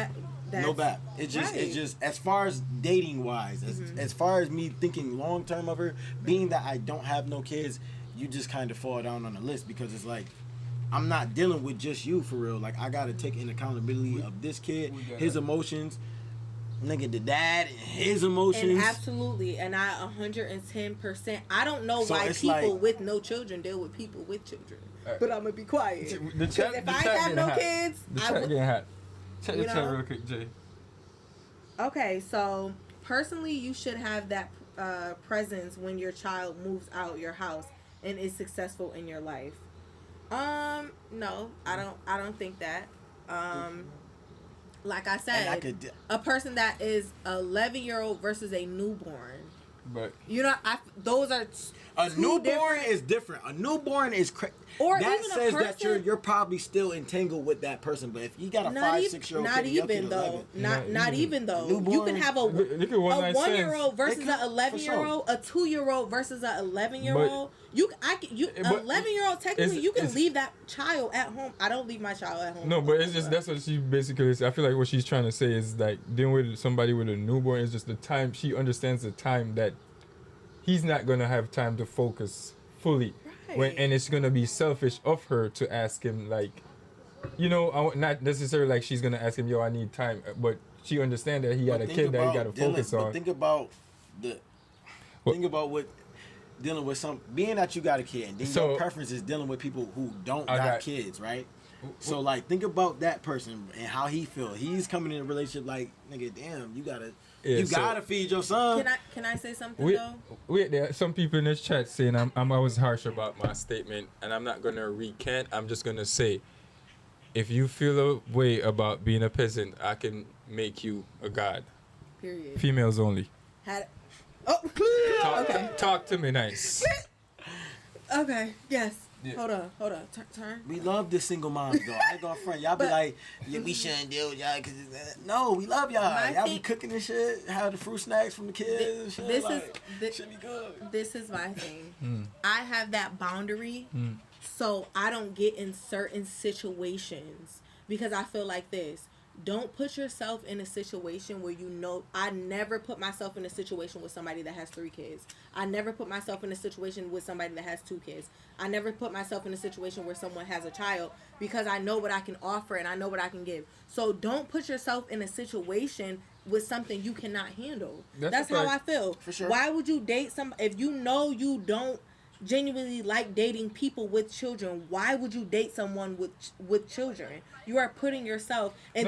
No bad. It's just as far as dating wise, as far as me thinking long term of her, being that I don't have no kids, you just kind of fall down on the list because it's like I'm not dealing with just you for real. Like I gotta take in accountability of this kid, his emotions, nigga, the dad, and his emotions. And absolutely, and I 110%. I don't know why people with no children deal with people with children, but I'm gonna be quiet. If I have no kids, I would. Check the chat real quick, Jay. Okay, so personally, you should have that presence when your child moves out your house and is successful in your life. No, I don't think that. Like I said, a person that is 11-year-old versus a newborn. But those are a newborn is different. A newborn is or that even says that you're probably still entangled with that person. But if you got a 5-6-year-old, not even though newborn, you can have a 1-year-old versus an 11-year-old, a 2-year-old versus an 11-year-old. You 11-year-old technically you can leave that child at home. I don't leave my child at home. No, but it's just that's what she basically is. I feel like what she's trying to say is like dealing with somebody with a newborn is just the time she understands the time that he's not gonna have time to focus fully, and it's gonna be selfish of her to ask him like, not necessarily like she's gonna ask him, yo, I need time, but she understands that he got a kid that he got to focus on. But think about what. Dealing with being that you got a kid, then your preference is dealing with people who don't got kids, right? So like, think about that person and how he feel. He's coming in a relationship like, nigga, damn, you gotta feed your son. Can I say something though? There are some people in this chat saying I was harsh about my statement, and I'm not gonna recant. I'm just gonna say, if you feel a way about being a peasant, I can make you a god. Period. Females only. Okay. Talk to me nice. Okay. Yes. Yeah. Hold on. Turn. We love the single moms though. I ain't gonna front. Y'all be like, yeah, we shouldn't deal with y'all because no, we love y'all. Y'all be cooking and shit. Have the fruit snacks from the kids. Should be good. This is my thing. I have that boundary, so I don't get in certain situations because I feel like this. Don't put yourself in a situation where I never put myself in a situation with somebody that has 3 kids. I never put myself in a situation with somebody that has 2 kids. I never put myself in a situation where someone has a child because I know what I can offer and I know what I can give. So don't put yourself in a situation with something you cannot handle. That's how I feel. For sure. Why would you date if you know you don't genuinely like dating people with children? Why would you date someone with children? You are putting yourself, and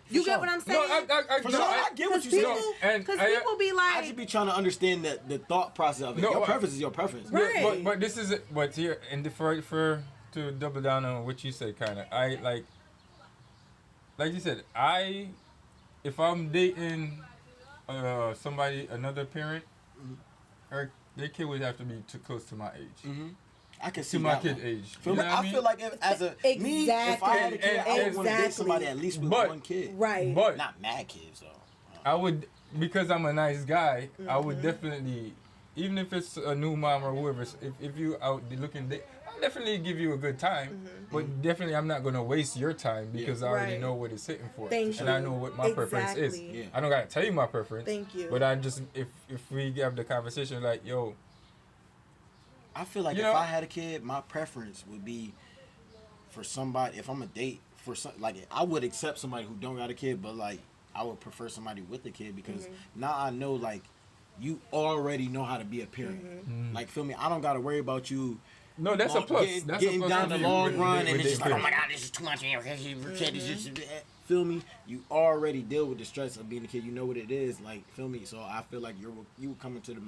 you get what I'm saying? I get what you're saying. Because people be like, I should be trying to understand the thought process of it. Your preference is your preference, right? But this is what's here, and for to double down on what you said, kind of, I like you said, if I'm dating somebody, another parent, or their kid would have to be too close to my age. I can see my kid's age. I feel like if I had a kid, I would want to date somebody at least with 1 kid. Right. But not mad kids though. I would, because I'm a nice guy, I would definitely, even if it's a new mom or whoever, if you out looking, I'll definitely give you a good time. But definitely I'm not gonna waste your time because I already know what it's hitting for. Thank and you. I know what my preference is. Yeah. I don't gotta tell you my preference. Thank you. But I just if we have the conversation like, yo, I feel like if I had a kid, my preference would be for somebody. If I'm a date for I would accept somebody who don't got a kid, but like I would prefer somebody with a kid because now I know like you already know how to be a parent. Like feel me? I don't gotta worry about you. No, that's a plus. Getting down the long run and it's just like, oh my god, this is too much. Feel me? You already deal with the stress of being a kid. You know what it is. Like feel me? So I feel like you come into the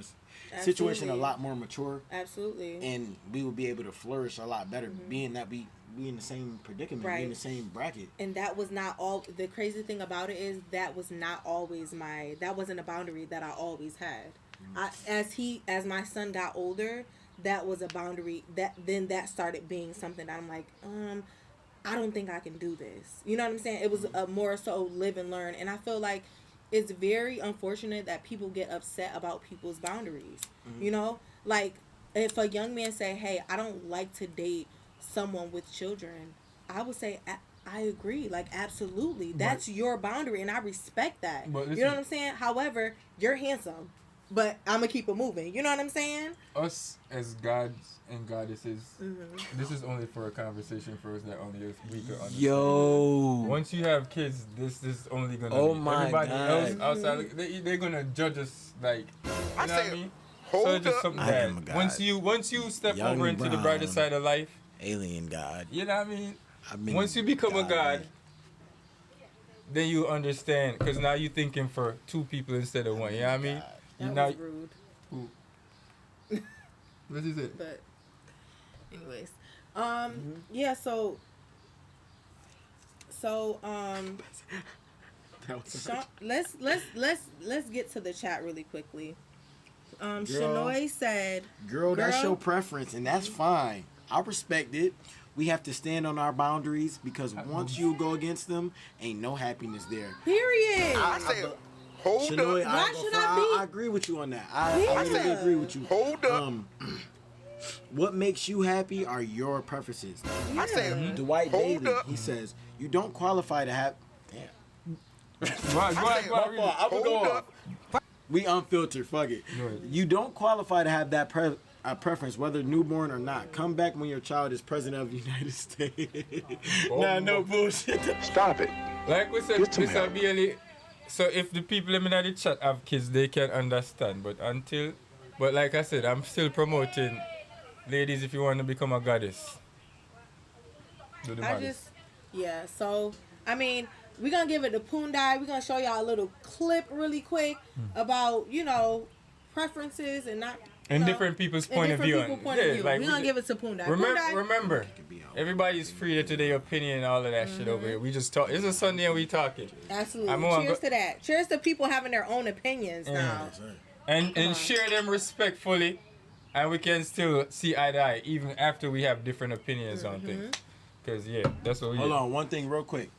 situation a lot more mature. Absolutely. And we will be able to flourish a lot better, being that we in the same predicament, we in the same bracket. And that was not all. The crazy thing about it is that was not always that wasn't a boundary that I always had. As my son got older, that was a boundary that started being something that I'm like, I don't think I can do this. You know what I'm saying? It was a more so live and learn. And I feel like it's very unfortunate that people get upset about people's boundaries. You know, like if a young man say, hey, I don't like to date someone with children, I would say I agree. Like, absolutely. That's your boundary, and I respect that. You know listen, what I'm saying? However, you're handsome, but I'm going to keep it moving. You know what I'm saying? Us as gods and goddesses, this is only for a conversation for us that only we could understand. Yo. Once you have kids, this is only going to Oh be. my Everybody God. else outside, they're going to judge us like, you know what I mean? So it's just something I am a that god. once you step Young over into the Brown. brighter side of life, Alien god. you know what I mean? I've been Once you become a god, man. then you understand. Because now you're thinking for two people instead of one. You know what I mean? That now, was rude. what is it? But, anyways. Yeah, so, Sean, let's get to the chat really quickly. Shanoy said, Girl, that's your preference, and that's fine. I respect it. We have to stand on our boundaries because once you go against them, ain't no happiness there. Period. I say, hold Shanoy, up. Why should I I agree with you on that. I really agree with you. Hold up. What makes you happy are your preferences. I say, Dwight hold Daly, up. he says, you don't qualify to have... Damn. Right, I'm gonna go off. We unfiltered, fuck it. You don't qualify to have that preference, whether newborn or not. Come back when your child is president of the United States. Nah, no bullshit. Stop it. Like we said, Get some Mr. help. Bailey, so if the people in the chat have kids, they can understand. But like I said, I'm still promoting, ladies, if you want to become a goddess. Do the maddest. So, I mean, we're going to give it the Pundai. We're going to show y'all a little clip really quick about, preferences and not... And different people's point of view. Like, we're going to give it to Pundai. Remember, everybody's free to their opinion and all of that shit over here. We just talk. It's a Sunday and we talking. Absolutely. Cheers to that. Cheers to people having their own opinions now. And share them respectfully. And we can still see eye to eye even after we have different opinions on things. Because, that's what we Hold on, one thing real quick.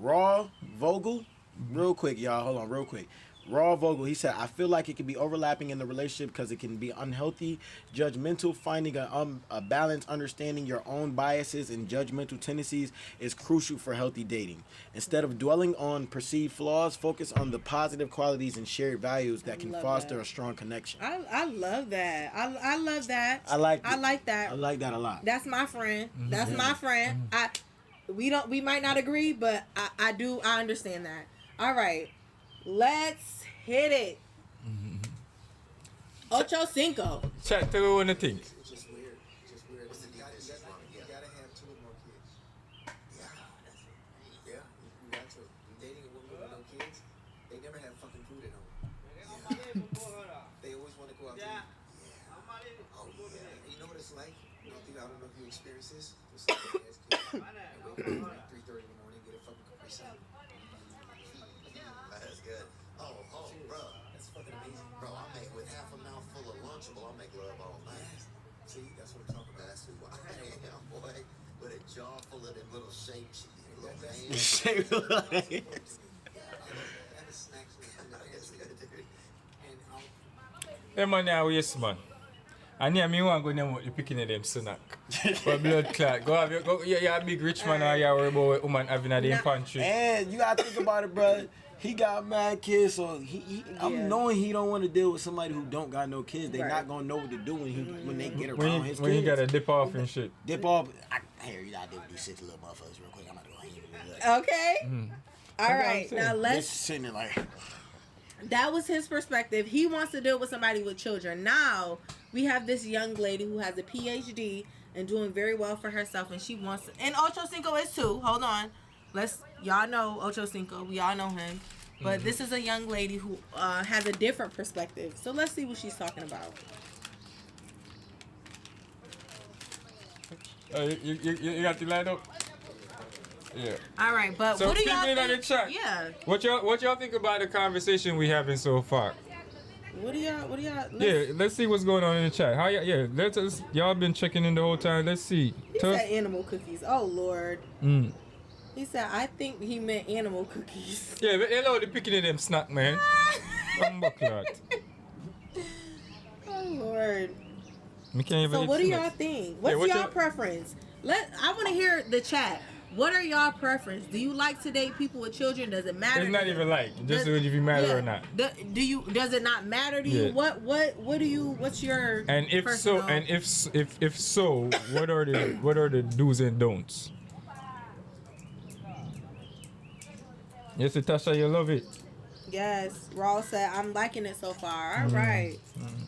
Raw Vogel, real quick, y'all. Hold on, real quick. Raw Vogel, he said, I feel like it can be overlapping in the relationship because it can be unhealthy, judgmental. Finding a balance, understanding your own biases and judgmental tendencies is crucial for healthy dating. Instead of dwelling on perceived flaws, focus on the positive qualities and shared values that can foster a strong connection. I love that. I love that. I like that. I like that a lot. That's my friend. That's my friend. We might not agree, but I understand that. All right. Let's hit it. Ocho Cinco. Chat to one of the things. It's just weird. You gotta have 2 or more kids. Yeah, you got to. Dating a woman with no kids, they never have fucking food at home. They always want to go out to eat. Oh yeah. You know what it's like? I don't know if you experience this. It's like a kids. And wake up at 3:30 in the morning, get a fucking Capri Sun. That's good. Oh, bro. That's fucking amazing. Bro, I make with half a mouthful of Lunchable, I make love all night. See, that's what I'm talking about. That's who I am, boy. With a jaw full of them little shapes. Little And the snacks and That's good, dude. Hey man, now yes man. And yeah, me want to go them with the picking of them snack. But blood clot. Go have you're a big rich man and you're worried about what woman having at the pantry. And you gotta think about it, bro. He got mad kids, so I'm knowing he don't want to deal with somebody who don't got no kids. They not gonna know what to do when they get around his kids. When you gotta dip off and shit. Dip off. Here, you gotta deal with these 6 little motherfuckers real quick. I'm about to go ahead. Okay. All right. Now let's. Sitting there like. That was his perspective. He wants to deal with somebody with children. Now we have this young lady who has a PhD and doing very well for herself, and she wants to, and Ocho Cinco is too. Hold on. Y'all know Ocho Cinco. We all know him. But this is a young lady who has a different perspective. So let's see what she's talking about. You got the light up? Yeah. All right, but so what do y'all people in think? the chat, Yeah. What y'all think about the conversation we having so far? What do y'all? Let's see what's going on in the chat. How y'all been checking in the whole time. Let's see. He said animal cookies. Oh Lord. He said I think he meant animal cookies. Yeah, but hello, the picking of them snack, man. Oh Lord. We can't even So eat what do snacks. y'all think? What's y'all preference? I want to hear the chat. What are y'all preference? Do you like to date people with children? Does it matter? It's not even like just if you married or not. Do you? Does it not matter to you? What do you? What's your? And if personal... so, and if so, what are the do's and don'ts? Yes, Tasha, you love it. Yes, Raw said I'm liking it so far. All right.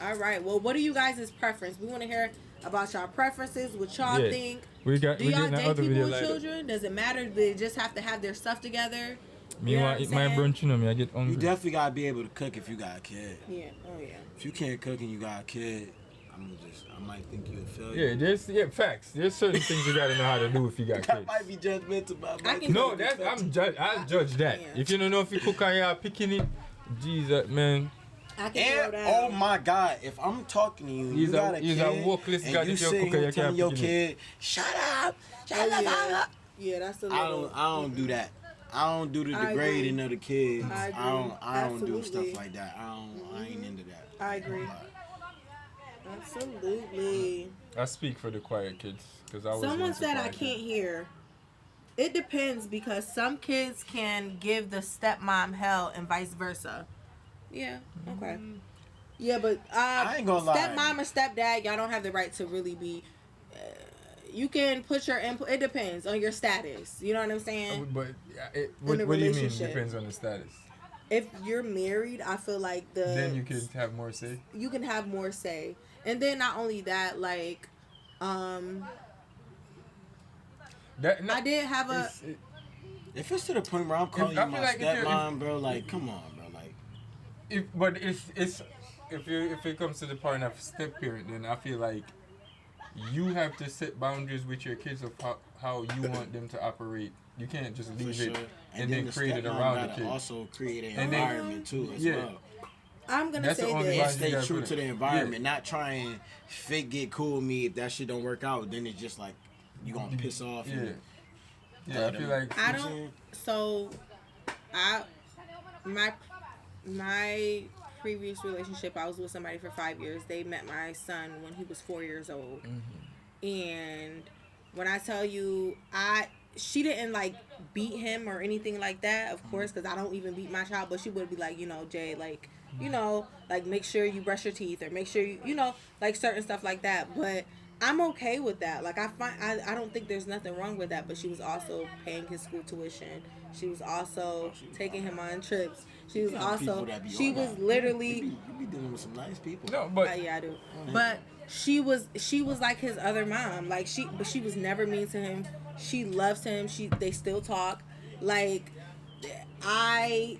All right. Well, what are you guys' preference? We want to hear about y'all preferences. What y'all think? Do y'all date people with children? Does it matter? Do they just have to have their stuff together? Me want to eat my brunch, you know me. I get hungry. You definitely gotta be able to cook if you got a kid. Yeah. Oh yeah. If you can't cook and you got a kid, I might think you're a failure. Yeah, facts. There's certain things you gotta know how to do if you got kids. That might be judgmental, but I'll judge that. If you don't know if you cook and you're picking it, Jesus, man. I can throw down. Oh my God! If I'm talking to you, you got a kid, and you sitting here telling your kid, "Shut up, shut up." Yeah, that's the. I don't do that. I don't do the degrading of the kids. I don't do stuff like that. I ain't into that. I agree. Absolutely. I speak for the quiet kids because I was. Someone said I can't hear. It depends because some kids can give the stepmom hell and vice versa. Yeah. Okay. Yeah, but I ain't gonna lie. Stepmom or stepdad, y'all don't have the right to really be. You can put your input. It depends on your status. You know what I'm saying? But what do you mean? Depends on the status. If you're married, I feel like then you can have more say. You can have more say, and then not only that, like, I did have a. If it's to the point where I'm calling you my stepmom, bro, like, come on, bro, like. If it comes to the point of step parent, then I feel like you have to set boundaries with your kids of how you want them to operate. You can't just leave it and then create it around the kid. Also create an environment too as well. I'm gonna say this. Stay true to the environment, not try and fake get cool with me. If that shit don't work out, then it's just like you gonna piss off. I feel like I don't. So, my previous relationship, I was with somebody for 5 years. They met my son when he was 4 years old, and when I tell you, she didn't like beat him or anything like that, of course, because I don't even beat my child. But she would be like, Jay, like, like make sure you brush your teeth or make sure you, like certain stuff like that. But I'm okay with that. Like I don't think there's nothing wrong with that. But she was also paying his school tuition. She was also taking him on trips. She was literally. You be dealing with some nice people. No, but yeah, I do. But she was like his other mom. Like but she was never mean to him. She loves him. They still talk. Like I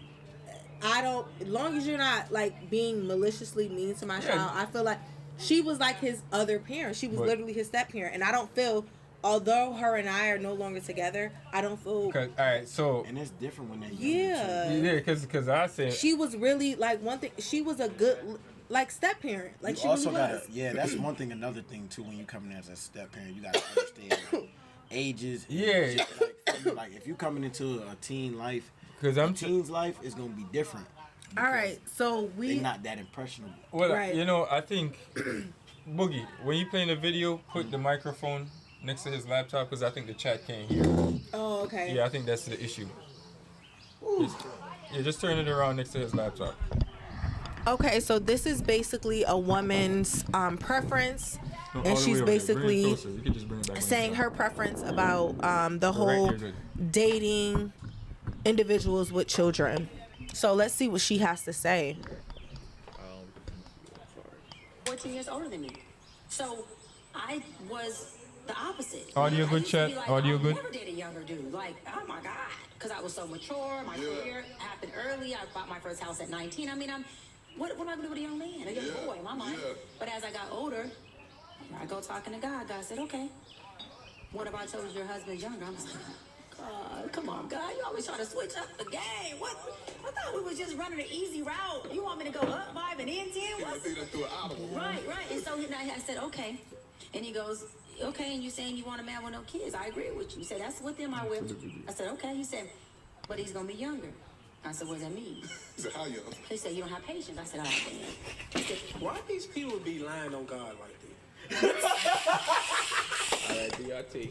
don't. As long as you're not like being maliciously mean to my child, I feel like she was like his other parent. She was literally his step parent, and I don't feel. Although her and I are no longer together, I don't feel. All right, so and it's different when they're yeah, because I said she was really like one thing. She was a good like step parent. Like you she also really was. That's one thing. Another thing too, when you coming as a step parent, you gotta understand ages. Yeah, like if you coming into a teen life, because teen's life is gonna be different. All right, so they're not that impressionable. Well, I think Boogie, when you playing a video, put the microphone next to his laptop because I think the chat can't hear. Oh, okay. Yeah, I think that's the issue. Just turn it around next to his laptop. Okay, so this is basically a woman's preference, and she's basically saying her preference about the whole dating individuals with children. So let's see what she has to say. 14 years older than me. So I was the opposite. Audio good, chat. Audio good. I never dated a younger dude. Like, oh my God. Because I was so mature. My career happened early. I bought my first house at 19. I mean, what am I going to do with a young man? A young boy in my mind. But as I got older, I go talking to God. God said, okay. What if I told you your husband's younger? I was like, God, come on, God. You always trying to switch up the game. What? I thought we was just running an easy route. You want me to go up 5 and in 10? Right. And so I said, okay. And he goes, okay, and you saying you want a man with no kids. I agree with you. He said, that's what them I will. I said, okay. He said, but he's going to be younger. I said, what does that mean? He said, how young? He said, you don't have patience. I said, oh, damn. He said, why these people be lying on God like that? All right, DRT.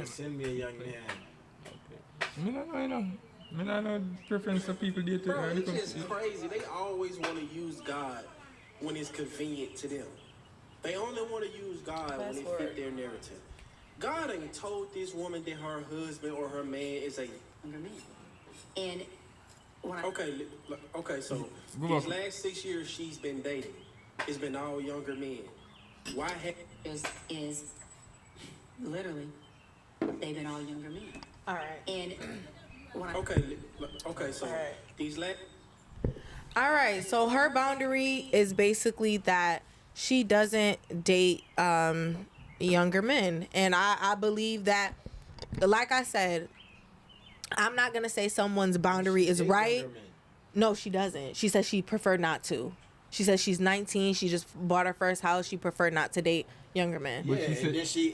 Send me a young man. Me not know preference for people date. Bro, it's just crazy. They always want to use God when it's convenient to them. They only want to use God when it fit their narrative. God ain't told this woman that her husband or her man is a younger man. And when okay, so these last 6 years she's been dating, it's been all younger men. Why is literally they've been all younger men. All right. And when so these last. All right. So her boundary is basically that she doesn't date younger men, and I believe that, like I said, I'm not gonna say someone's boundary is right. No, she doesn't. She says she preferred not to. She says she's 19. She just bought her first house. She preferred not to date younger men. Yeah,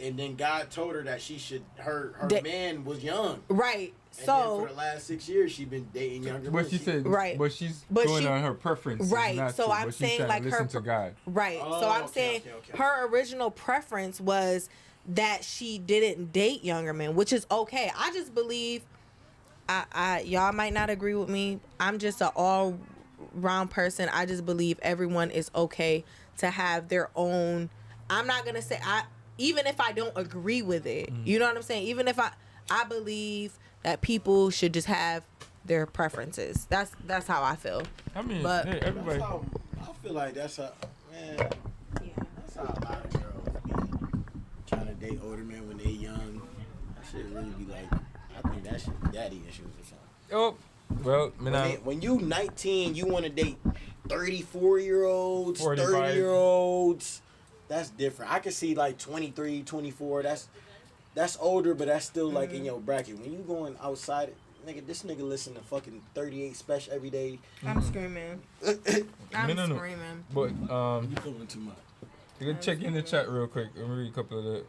and then God told her that she should. Her man was young. Right. And so then for the last 6 years, she's been dating younger men. But she said, right. But she's going on her preference. Right. So I'm saying like her. To God. Right. Oh, so I'm saying her original preference was that she didn't date younger men, which is okay. I just believe. Y'all might not agree with me. I'm just an all-round person. I just believe everyone is okay to have their own. I'm not gonna say even if I don't agree with it. You know what I'm saying? Even if I believe that people should just have their preferences. That's how I feel. I mean, but hey, everybody. I feel like that's how that's how a lot of girls be trying to date older men when they young. That shit really be like. I think that should be daddy issues or something. Oh, well, when you 19, you want to date 34-year-olds, 45. 30-year-olds. That's different. I can see like 23, 24. That's older, but that's still like in your bracket. When you going outside, this nigga listen to fucking 38 Special every day. I'm screaming. I'm screaming. But you doing too much. You can check in the chat real quick. Let me read a couple of the.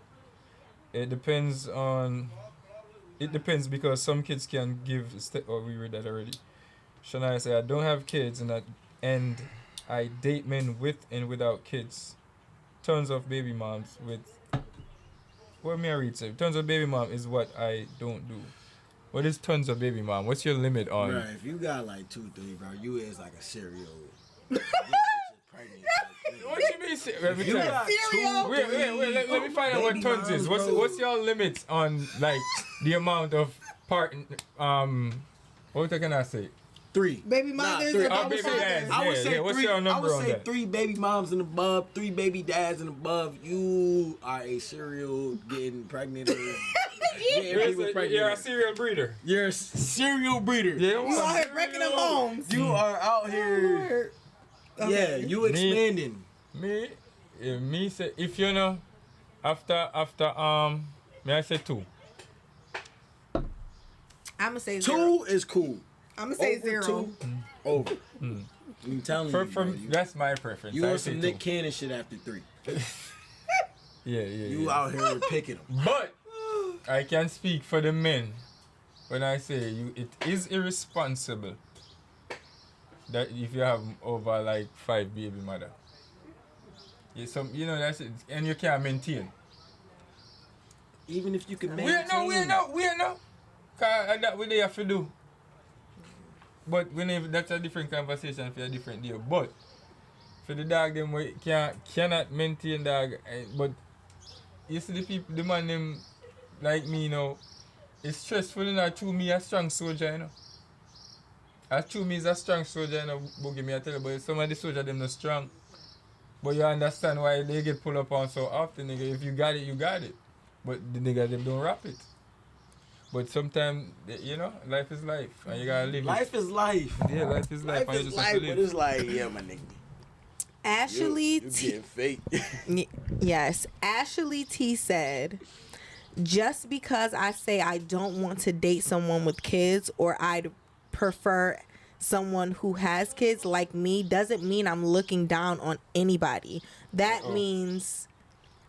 It depends because some kids can give. We read that already. Shania said, "I don't have kids and I date men with and without kids. Tons of baby moms with." What may I read? Say tons of baby mom is what I don't do. What is tons of baby mom? What's your limit on? Bro, if you got like 2, 3, bro, you is like a cereal. What you mean? Let me tell you. Wait. Let me find out what tons is. What's your limits on like the amount of what can I say? 3 baby mothers. Three. I would say what's 3. your number I would on say that? 3 baby moms and above, 3 baby dads and above. You are a serial getting pregnant. You're a serial breeder. You're a serial breeder. Yeah, you out here breaking them homes. You are out here. Okay. Yeah, you expanding. Me say if you know after may I say 2. I'ma say 2 is cool. I'ma say Over 0. 2, over. I'm telling you, that's my preference. You want some Nick Cannon shit after 3. Yeah. You out here picking them. But I can speak for the men when I say it is irresponsible that if you have over like 5 baby mother. That's it, and you can't maintain. Even if you can maintain. We know. Cause that we have to do. But that's a different conversation for a different deal. But for the dog them we cannot maintain dog. But you see the people, the man them like me, it's stressful. To me, a strong soldier, To me, is a strong soldier, Boogie, me I tell you, but some of the soldiers them not strong. But you understand why they get pulled up on so often, nigga. If you got it, you got it. But the nigga them don't rap it. But sometimes, life is life, and you gotta live life it. Is life. Yeah, life is life. Life is life, but it's like, yeah, my nigga. Ashley You're getting fake. Yes. Ashley T said, just because I say I don't want to date someone with kids or I'd prefer someone who has kids like me doesn't mean I'm looking down on anybody. That means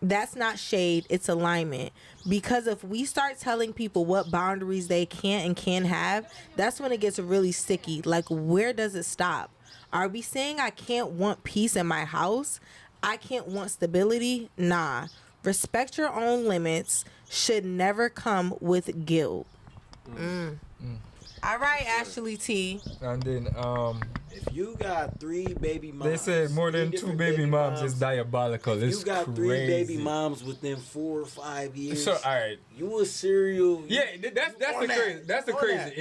that's not shade, it's alignment. Because if we start telling people what boundaries they can't and can have, that's when it gets really sticky. Like, where does it stop? Are we saying I can't want peace in my house? I can't want stability? Nah. Respect your own limits. Should never come with guilt. All right, Ashley T. And then if you got 3 baby moms, they say more than 2 baby moms is diabolical. If it's you got crazy. 3 baby moms within 4 or 5 years. So all right, you a serial. Yeah, that's the crazy. That's the crazy.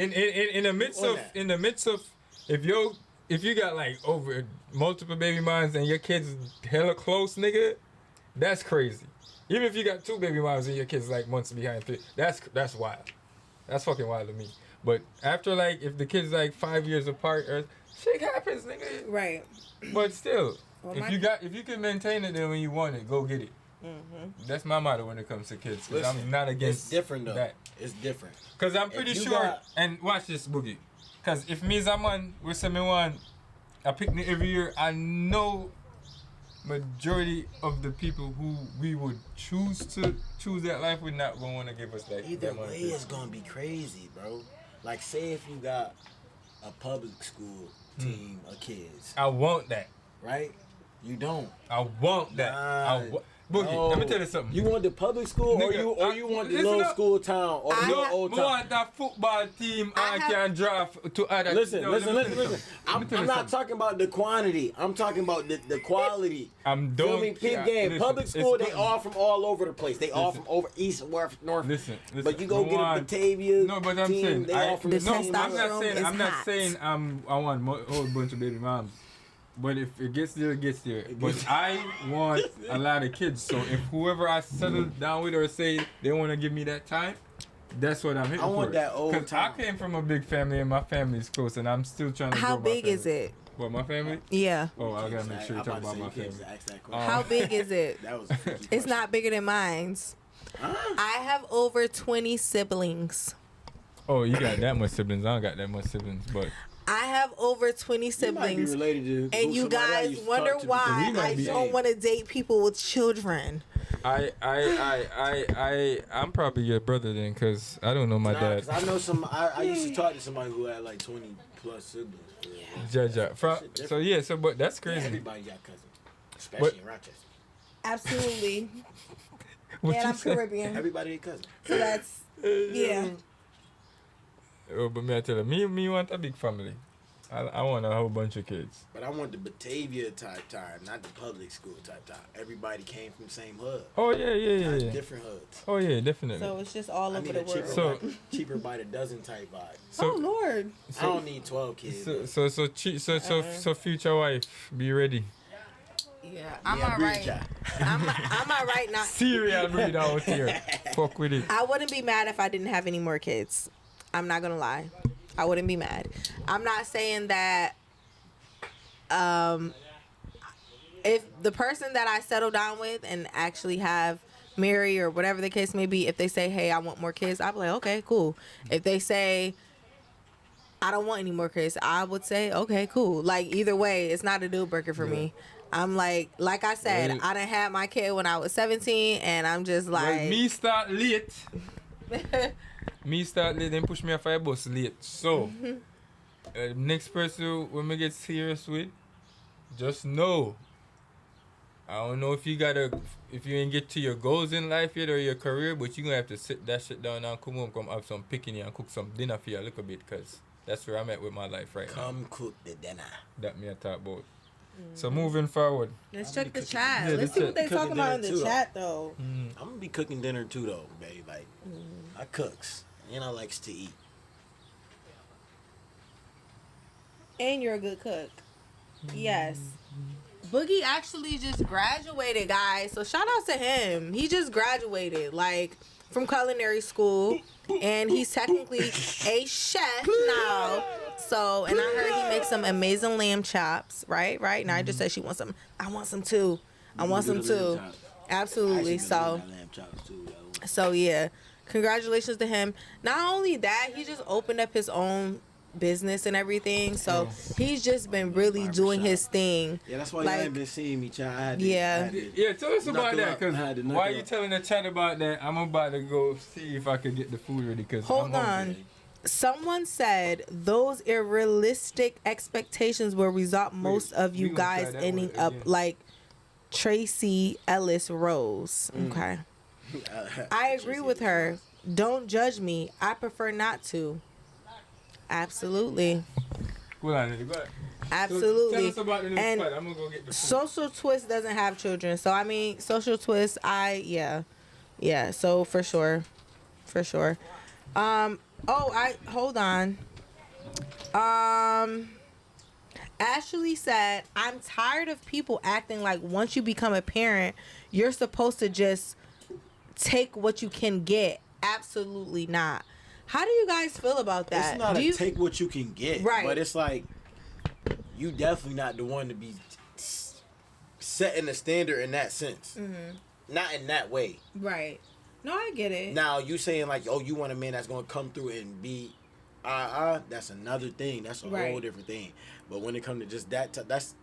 In the midst of if you got like over multiple baby moms and your kids hella close, nigga, that's crazy. Even if you got 2 baby moms and your kids like months behind 3, that's wild. That's fucking wild to me. But after like if the kids like 5 years apart, or shit happens, nigga. Right. But still, Well, if you can maintain it, then when you want it, go get it. That's my motto when it comes to kids. Because I'm not against. It's different though. That. It's different. Because I'm pretty sure. And watch this, Boogie. Because if me as a man, we say me want a picnic every year, I know majority of the people who we would choose that life would not going to want to give us that. Either that money. way, it's gonna be crazy, bro. Like, say if you got a public school team of kids. I want that. Right? You don't. I want that. Boogie, let me tell you something. You want the public school, Nigga, or you want the little school town, or the little old I town? want that football team I can draft to other. Listen. I'm not talking about the quantity. I'm talking about the quality. I'm Feel doing. me? Peep game. Public school, they all from all over the place. They all from over east, west, north. Listen. But you go get a Batavia. No, but I'm team, saying they all from the same. I'm not saying I want a whole bunch of baby moms. But if it gets there, it gets there. But I want a lot of kids. So if whoever I settle down with or say they want to give me that time, that's what I'm hitting for. I want that old Because I came from a big family and my family's close, and I'm still trying to grow How my big family. is it? What, my family? Yeah. Oh, I gotta make sure you talk about my family. How big is it? That was It's not bigger than mine's. I have over 20 siblings. Oh, you got that much siblings? I don't got that much siblings, but I have over 20 siblings. You might be related to and you somebody I guys used to wonder talk to why because I don't want to date people with children. I'm probably your brother then, cause I don't know my dad. 'Cause I know some. I used to talk to somebody who had like 20 plus siblings. So but that's crazy. Everybody got cousins, especially in Rochester. Absolutely. What and you I'm say? Caribbean. Everybody a cousin. So that's yeah. Oh, but me I tell you, me want a big family. I want a whole bunch of kids. But I want the Batavia type time, not the public school type time. Everybody came from the same hood. Oh yeah. Different hoods. Oh yeah, definitely. So it's just all I over need the a cheaper, world. cheaper by the dozen type vibe. Oh Lord. I don't need 12 kids. So future wife, be ready. Yeah, I'm alright. I'm alright now. Serial breed out here. Fuck with it. I wouldn't be mad if I didn't have any more kids. I'm not gonna lie. I wouldn't be mad. I'm not saying that if the person that I settle down with and actually have marry or whatever the case may be, if they say, hey, I want more kids, I'll be like, okay, cool. If they say I don't want any more kids, I would say, okay, cool. Like either way, it's not a deal breaker for me. I'm like I said, I done had my kid when I was 17 and I'm just like Well, me start late. Then push me off a bus late. So, next person when we get serious with, just know. I don't know if you ain't get to your goals in life yet or your career, but you gonna have to sit that shit down and come home, come have some picking and cook some dinner for you a little bit, cause that's where I'm at with my life right now. Come cook the dinner. That me I talk about. So moving forward. Let's check the chat. Yeah, Let's see what they talking about in the too, chat though. I'm gonna be cooking dinner too though, babe. Like I cooks and I likes to eat. And you're a good cook. Yes. Boogie actually just graduated, guys. So shout out to him. He just graduated, like, from culinary school. And he's technically a chef now. So, and I heard he makes some amazing lamb chops, right? Now I just said she wants some. I want some too. Absolutely. So yeah. Congratulations to him. Not only that, he just opened up his own business and everything. So he's just been really doing his thing. Yeah, that's why you ain't been seeing me, child. Yeah, tell us about that. Cause while you telling the chat about that, I'm about to go see if I can get the food ready. Cause hold on. Someone said those unrealistic expectations will result most of you guys ending up like Tracy Ellis Rose. Okay. I agree with her. Don't judge me. I prefer not to. Absolutely. Go ahead. Absolutely. So tell us about the new And spot. I'm gonna go get the food. Social Twist doesn't have children. So I mean, Social Twist, yeah. So for sure. Hold on. Ashley said, I'm tired of people acting like once you become a parent, you're supposed to just take what you can get. Absolutely not. How do you guys feel about that? It's not take what you can get. Right. But it's like, you definitely not the one to be setting the standard in that sense. Mm-hmm. Not in that way. Right. No, I get it. Now, you saying like, oh, you want a man that's going to come through and be, that's another thing. That's a whole different thing. But when it comes to just that, that's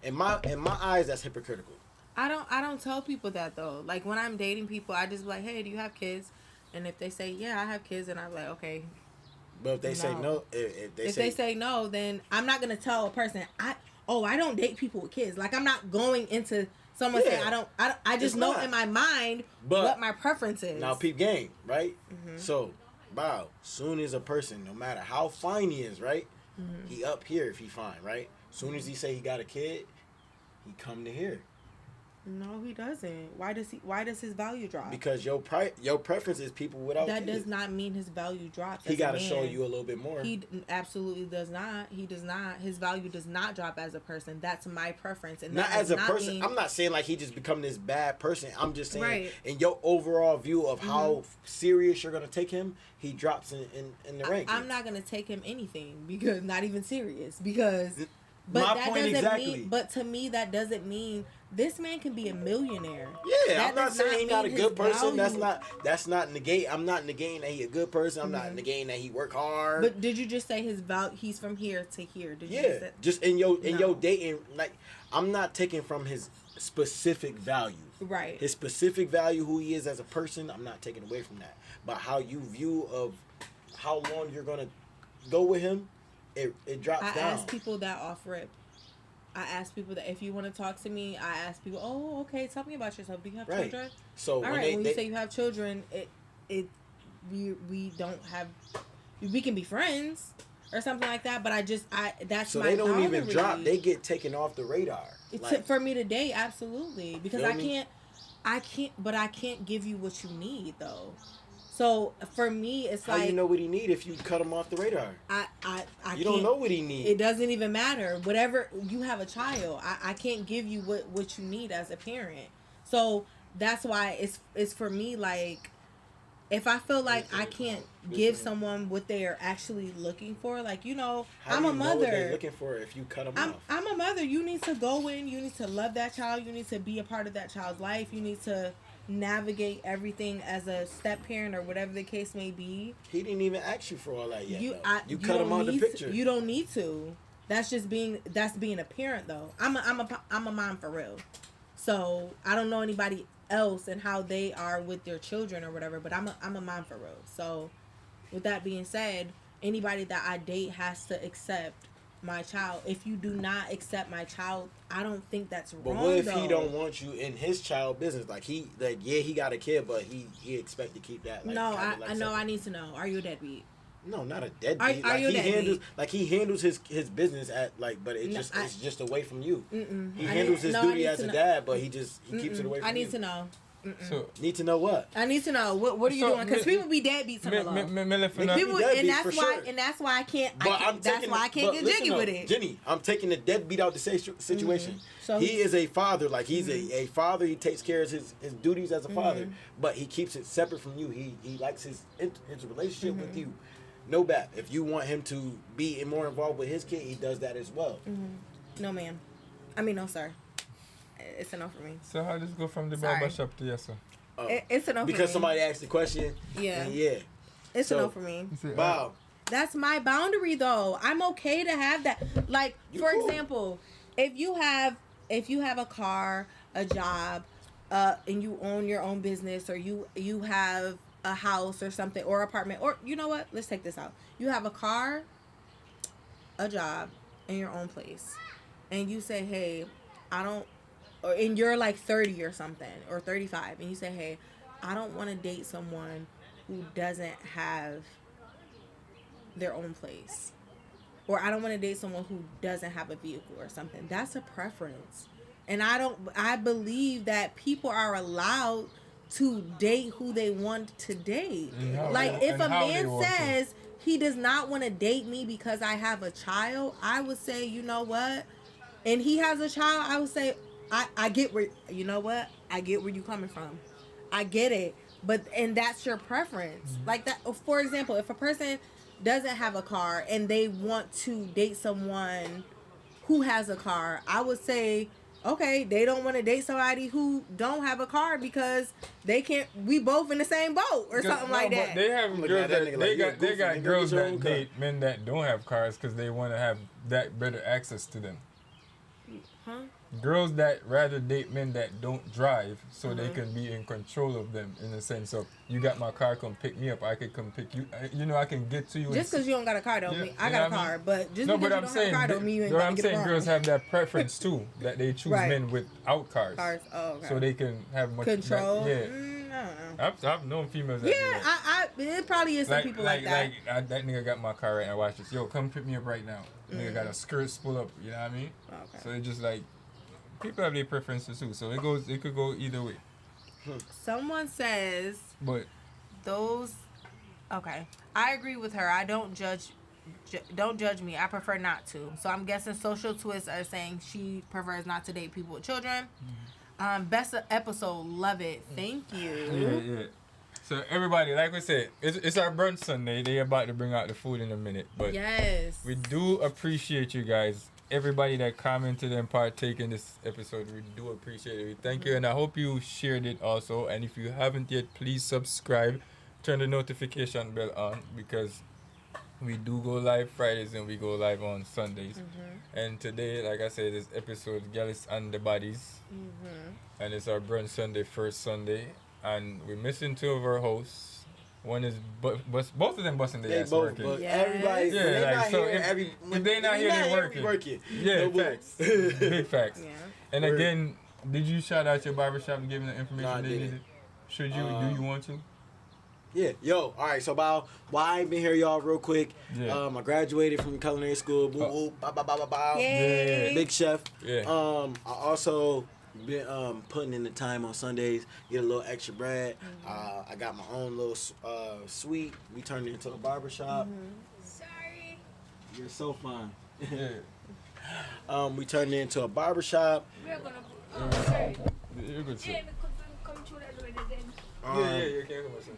in my eyes, that's hypocritical. I don't tell people that though. Like when I'm dating people, I just be like, hey, do you have kids? And if they say, yeah, I have kids, and I'm like, okay. But if they say no, if they say no, then I'm not gonna tell a person I don't date people with kids. Like I'm not going into someone saying I just know in my mind what my preference is. Now peep game, right? Mm-hmm. So, wow, soon as a person, no matter how fine he is, right? Mm-hmm. He up here if he fine, right? Soon as he say he got a kid, he come to here. No, he doesn't. Why does his value drop? Because your preference is people without that kids. does not mean his value drops. He got to show you a little bit more. He absolutely does not. He does not. His value does not drop as a person. That's my preference. And not as a person. I'm not saying like he just become this bad person. I'm just saying in your overall view of how serious you're gonna take him, he drops in the rankings. I'm not gonna take him anything because not even serious because. But my that point doesn't exactly. mean. But to me, that doesn't mean this man can be a millionaire. Yeah, that I'm not saying he's not a good person. Value. That's not negate. I'm not negating that he's a good person. I'm not negating that he work hard. But did you just say his value? He's from here to here. Did you say? Just in your dating. Like I'm not taking from his specific value. Right. His specific value, who he is as a person, I'm not taking away from that. But how you view of how long you're gonna go with him. It drops down. I ask people that off rip. I ask people that if you want to talk to me, I ask people, oh, okay, tell me about yourself. Do you have children? So all right, when you say you have children, we don't have, we can be friends or something like that. But that's so my they don't boundary. even drop. They get taken off the radar. For me to date, absolutely, because I can't give you what you need though. So for me, it's how like you know what he need if you cut him off the radar. You don't know what he need. It doesn't even matter. Whatever you have a child, I can't give you what you need as a parent. So that's why it's for me like if I feel like I can't give someone what they are actually looking for, like I'm a mother. Know what they're looking for if you cut them off. I'm a mother. You need to go in. You need to love that child. You need to be a part of that child's life. You need to navigate everying as a step parent or whatever the case may be. He didn't even ask you for all that yet. You cut him out of the picture. You don't need to. That's just being a parent though. I'm a mom for real. So I don't know anybody else and how they are with their children or whatever, but I'm a mom for real. So with that being said, anybody that I date has to accept my child. If you do not accept my child, I don't think that's wrong. But what if he don't want you in his child business? Like he got a kid, but he expect to keep that. Like, no, I know. I need to know. Are you a deadbeat? No, not a deadbeat. Are you a deadbeat? He handles his business but it's just away from you. He handles his duty as a dad, but he keeps it away from you. I need to know. So need to know what? I need to know what are you doing? Because people be deadbeats. People, and that's why I can't. That's why I can't get jiggy with it. Jenny, I'm taking the deadbeat out the situation. So he is a father. Like he's a father. He takes care of his duties as a father, but he keeps it separate from you. He likes his relationship with you. No bad. If you want him to be more involved with his kid, he does that as well. No, ma'am. I mean, no, sir. It's a no for me. So how does it go from the barber shop to yes, sir? It's a no for me. Because somebody asked the question. Yeah. Yeah. It's a no for me. Wow. That's my boundary, though. I'm okay to have that. Like, for example, if you have a car, a job, and you own your own business, or you have a house or something, or apartment, or you know what? Let's take this out. You have a car, a job, and your own place, and you say, hey, I don't or and you're like 30 or something, or 35, and you say, hey, I don't want to date someone who doesn't have their own place, or I don't want to date someone who doesn't have a vehicle or something. That's a preference. And I believe that people are allowed to date who they want to date. Like, if a man says he does not want to date me because I have a child, I would say, you know what? And he has a child, I would say, I get where, you know what? I get where you're coming from. I get it. And that's your preference. Like that, for example, if a person doesn't have a car and they want to date someone who has a car, I would say, okay, they don't want to date somebody who don't have a car because we both in the same boat or something like that. But they have girls they got girls that date men that don't have cars because they want to have that better access to them. Huh? Girls that rather date men that don't drive so they can be in control of them, in the sense of, you got my car, come pick me up, I can come pick you, I can get to you. Just because you don't got a car don't mean I got a car, but just because you don't have a car don't mean you ain't gonna get a car. I'm saying girls have that preference too, that they choose men without cars. Okay. So they can have much control. I don't know. I've known females that do that. It probably is some people like that. That nigga got my car right now, watch this. Yo, come pick me up right now. Nigga got a skirt pull up, you know what I mean? Okay. So it's just like, people have their preferences too, so it could go either way. Someone says, but those, okay, I agree with her. I don't judge me. I prefer not to. So I'm guessing Social Twist are saying she prefers not to date people with children. Best episode, love it. Thank you. Yeah. So everybody, like we said, it's our brunch Sunday. They about to bring out the food in a minute, but yes, we do appreciate you guys. Everybody that commented and partake in this episode, we do appreciate it. We thank you, and I hope you shared it also. And if you haven't yet, please subscribe, turn the notification bell on, because we do go live Fridays and we go live on Sundays. And today, like I said, this episode, Gallus and the Bodies, and it's our brunch Sunday, first Sunday, and we're missing two of our hosts. One is both of them busting their ass working. Everybody, if they're not here, they're working. Yeah, facts. Big facts. Yeah. And again, did you shout out your barbershop and give them the information they needed? Should you? Do you want to? Yeah. Yo. All right. So while I ain't been here, y'all, real quick. Yeah. I graduated from culinary school. Boom, boom, bow, bow, bow, bow, bow. Yeah. Big chef. Yeah. I also been putting in the time on Sundays, get a little extra bread. I got my own little suite. We turned it into a barbershop. Sorry. You're so fine. We turned it into a barbershop. We're gonna you're good, sir. come through that door again. Yeah, come on, son.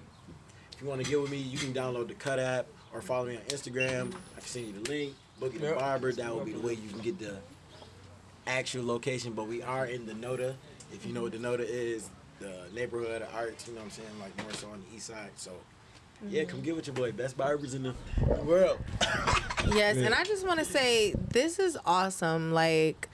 If you want to get with me, you can download the Cut app or follow me on Instagram. I can send you the link. Boogie the Barber. That will be the way you can get the actual location. But we are in the Noda. If you know what the Noda is, the neighborhood of arts, you know what I'm saying, like more so on the east side. So yeah, come get with your boy. Best barbers in the world. Yes, and I just want to say, this is awesome. Like,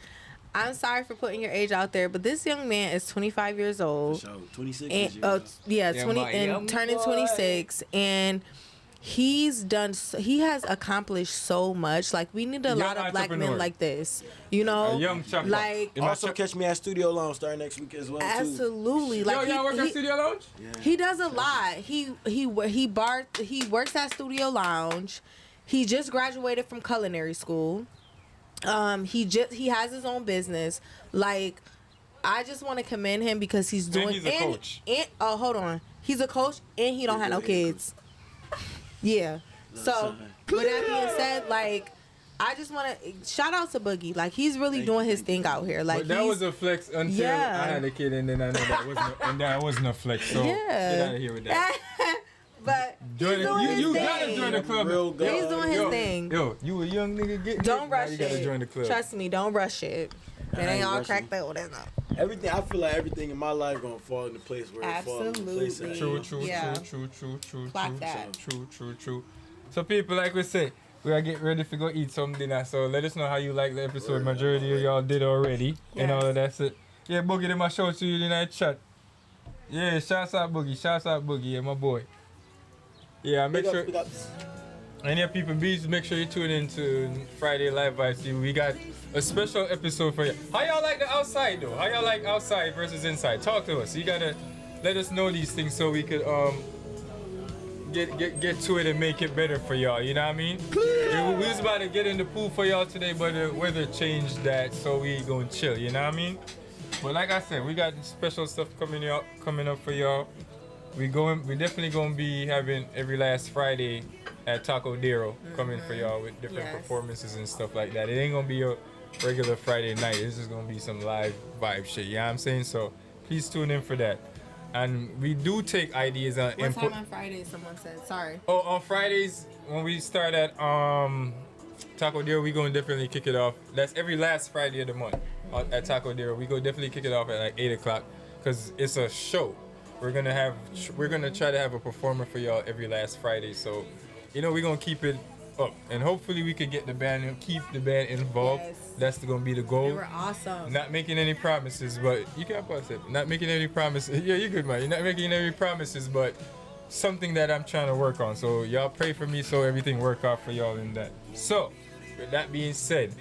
I'm sorry for putting your age out there, but this young man is 25 years old. For sure. 26 and, years old. 20 and turning 26, and he has accomplished so much. Like, we need a lot of black men like this, you know. Young like, also catch me at Studio Lounge starting next week as well. Absolutely. Too. Like, y'all work at Studio Lounge? Yeah. He does a lot. He works at Studio Lounge. He just graduated from culinary school. He has his own business. Like, I just want to commend him because he's doing. And he's a coach. Oh, hold on. He's a coach and he don't have no kids. Yeah. So with that being said, like, I just want to shout out to Boogie. Like, he's really doing his thing out here. Like, but that was a flex until I had a kid, and then I know that wasn't a flex. So get out of here with that. But you gotta join the club. He's doing his thing. Yo, you a young nigga, don't rush it. You gotta join the club. Trust me, don't rush it. It ain't all cracked out. Everything, I feel like everything in my life gonna fall into place where it falls into place. True. So people, like we say, we are getting ready to go eat some dinner. So let us know how you like the episode. Majority of y'all did already, and all of that. It. Yeah, Boogie, they might show to you in that chat. Yeah, shouts out Boogie, yeah, my boy. Yeah, make sure. And yeah, people, please make sure you tune in to Friday Live Vibes. We got a special episode for you. How y'all like the outside though? How y'all like outside versus inside? Talk to us. You gotta let us know these things so we could get to it and make it better for y'all. You know what I mean? We was about to get in the pool for y'all today, but the weather changed that, so we gonna chill. You know what I mean? But like I said, we got special stuff coming up for y'all. We definitely gonna be having every last Friday at Taco Dero coming for y'all with different performances and stuff like that. It ain't gonna be a regular Friday night. It's just gonna be some live vibe shit. You know what I'm saying? So please tune in for that. And we do take ideas on input. What time on Fridays? Someone said. Sorry. Oh, on Fridays when we start at Taco Dero, we gonna definitely kick it off. That's every last Friday of the month at Taco Dero. We gonna definitely kick it off at like 8 o'clock because it's a show. We're gonna try to have a performer for y'all every last Friday. So, you know, we're gonna keep it up, and hopefully we could get the band and keep the band involved. Yes. That's gonna be the goal. They were awesome. Not making any promises, but you can't pause it. Not making any promises. Yeah, you're good, man. You're not making any promises, but something that I'm trying to work on. So y'all pray for me so everything work out for y'all in that. So, with that being said,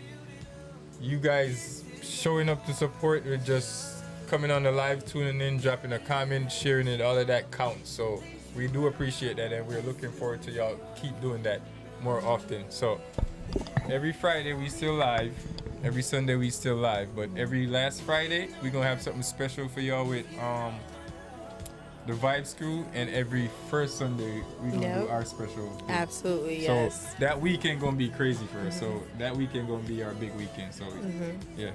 you guys showing up to support with just coming on the live, tuning in, dropping a comment, sharing it, all of that counts. So we do appreciate that, and we're looking forward to y'all keep doing that more often. So every Friday we still live, every Sunday we still live, but every last Friday we're gonna have something special for y'all with the Vibes Crew, and every first Sunday we're gonna do our special thing. Absolutely, so yes. So that weekend gonna be crazy for us. So that weekend gonna be our big weekend. So yeah.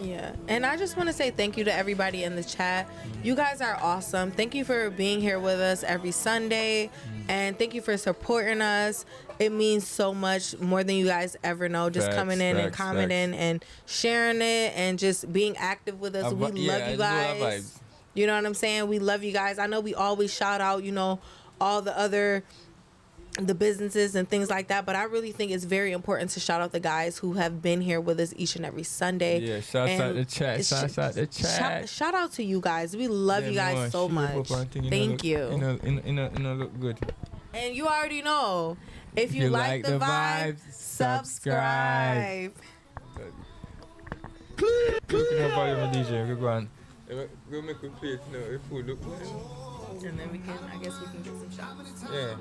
Yeah, and I just want to say thank you to everybody in the chat. You guys are awesome. Thank you for being here with us every Sunday, and thank you for supporting us. It means so much, more than you guys ever know. Just coming in and commenting and sharing it and just being active with us. We love you guys. You know what I'm saying? We love you guys. I know we always shout out, you know, all the businesses and things like that, but I really think it's very important to shout out the guys who have been here with us each and every Sunday. Yeah, shout out the chat. Shout out to you guys. We love you guys so much. Thank you. Look good. And you already know, if you like the vibes, subscribe. Looking up volume DJ. Go on. We'll make a plate now. If food look good. And then I guess we can get some shots. Yeah.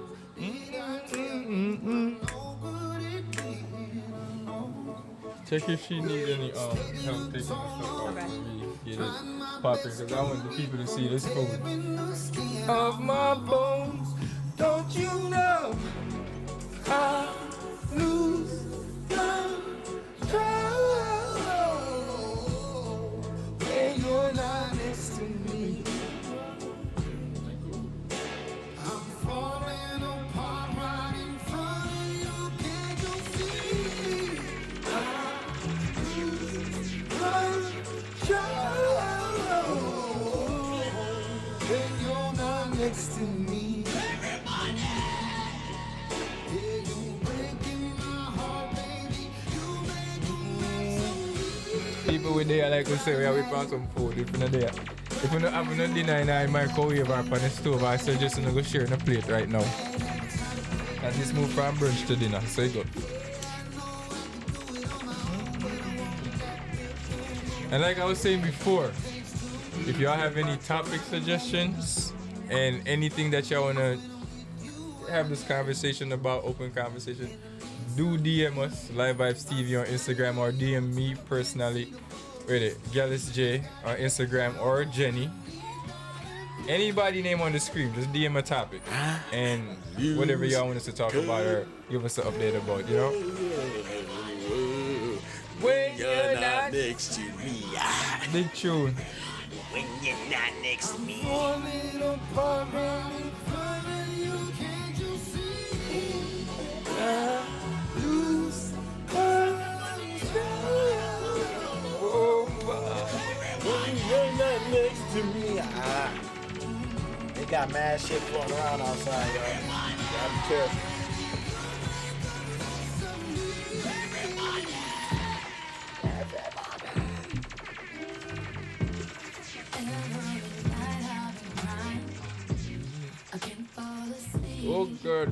Check if she needs any help taking the stuff off. Get it popping, because I want the people to see this food. Of my bones, don't you know I lose control when you're not next to me. Next to me. Everybody. Yeah, you breaking my heart, baby. You make people with there, like we say, we have found some food. If you're not there, if you're not having no dinner in a microwave or on the stove, I suggest you go share in a plate right now. And this move from brunch to dinner, so you go. And like I was saying before, if y'all have any topic suggestions and anything that y'all want to have this conversation about, open conversation, do DM us, Live Vibes TV on Instagram, or DM me personally, Gallus J on Instagram, or Jenny. Anybody name on the screen, just DM a topic and whatever y'all want us to talk about or give us an update about, you know? When you're not next to me. Big tune. When you're not next to me. Lose when you're not next to me. They got mad shit floating around outside, y'all. Gotta be careful. Oh God.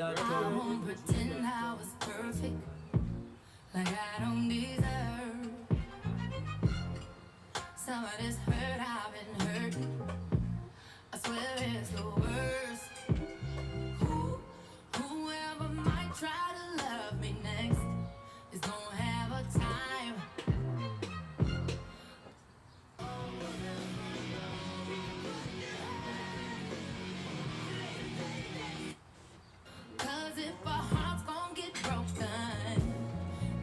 I won't pretend I was perfect, like I don't deserve some of this hurt I've been hurting. I swear it's the worst. Whoever might try to love me next is gonna have a time. Cause if our heart's gonna get broken,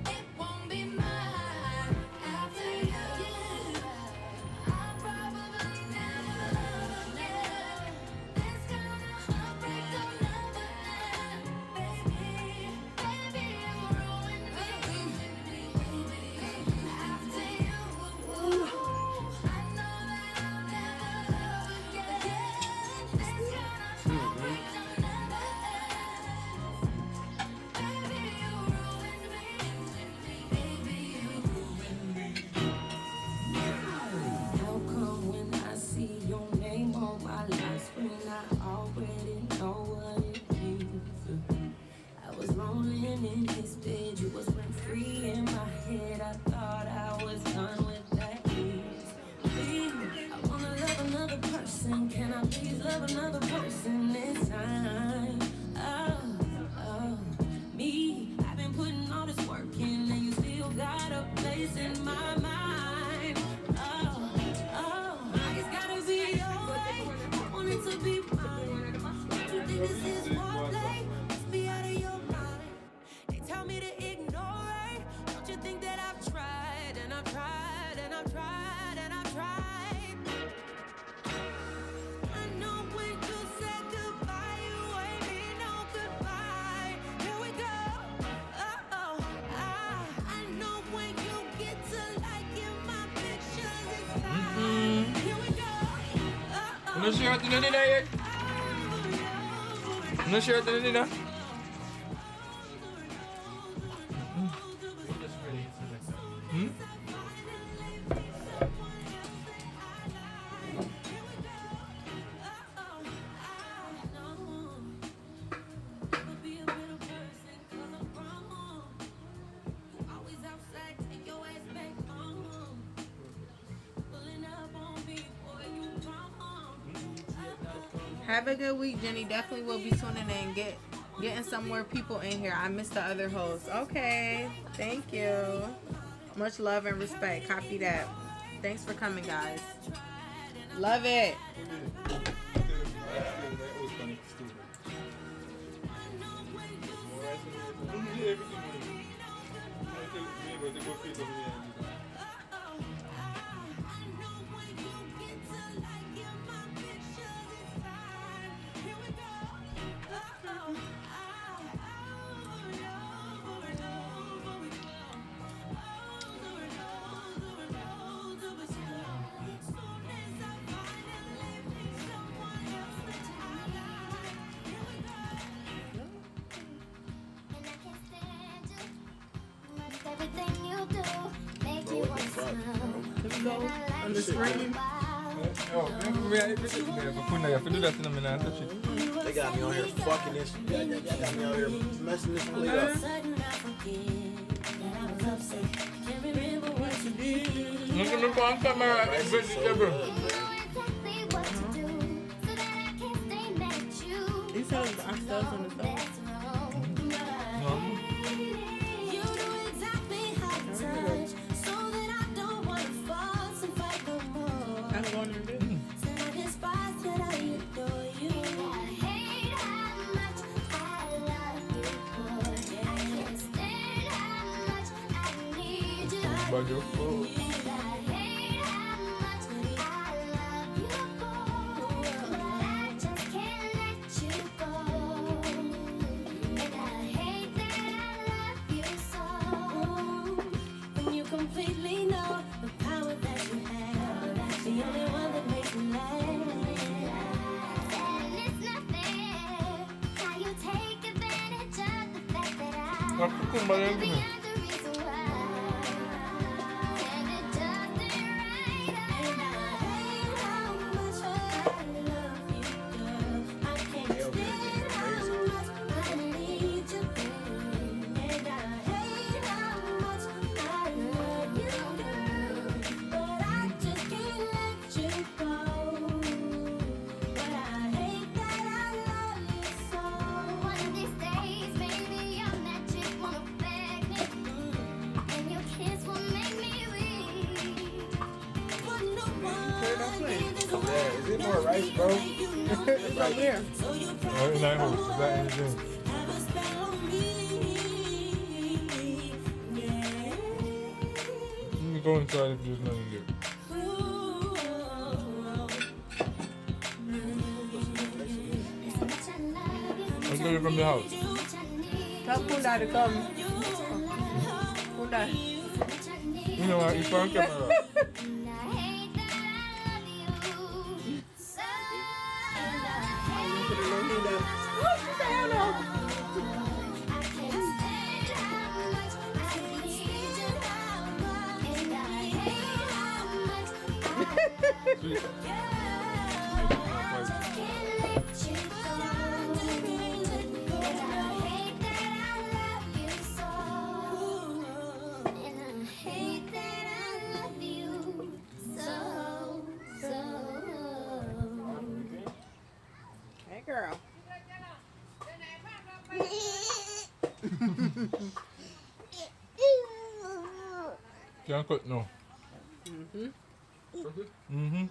it won't be mine after you. I'll probably never love again. This kind of heartbreak don't never end. Baby, you ruined me. After you, I know that I'll never love again. This kind of heartbreak don't never How come when I see your name on my life screen, I already know what it means? I was rolling in his bed, you was rent free in my head. I thought I was done with that ease. Please, I wanna love another person. Can I please love another person this time? Oh, me. I've been putting all this work in, and you still got a place in my mind. I just gotta be your way. I want it to be mine. Don't you think this is foreplay? Must be out of your mind. They tell me to ignore it. Don't you think that I've tried and I've tried and I've tried and I've tried? I know when you said goodbye, you ain't mean no goodbye. Here we go. I know when you get to liking my pictures, it's fine. Here we go. You know shirt in the dinner yet? You know shirt in the dinner? Have a good week, Jenny. Definitely will be tuning in, getting some more people in here. I missed the other hosts. Okay, thank you. Much love and respect. Copy that. Thanks for coming, guys. Love it. Everything you do make me want to smile. On the screen. They got me on here fucking this. They got me on here messing this play up. These songs are still on the phone. I'm going to do. on your phone. Completely know the power that you have. The only one that makes me laugh. And it's not fair how you take advantage of the fact that I am beyond the reason why. And it doesn't right. And I hate how much I love you, girl. I can't stand how much I need you, baby. And I hate how much I love you, girl. But I just can't let you go. But I hate that I love you so. One of these days, baby, I'm that chick wanna beg me, and your kiss will make me weak. But no one in this world Is it more rice, bro? It's right here. Very nice. Is that anything? have a spell on me. Yeah. Let me go inside if there's nothing there. I'll get it from the house. Tell Kunda to come. Kunda. You know what? It's on camera. Hey, girl. Can't cut no. Mm-hmm. Mm-hmm.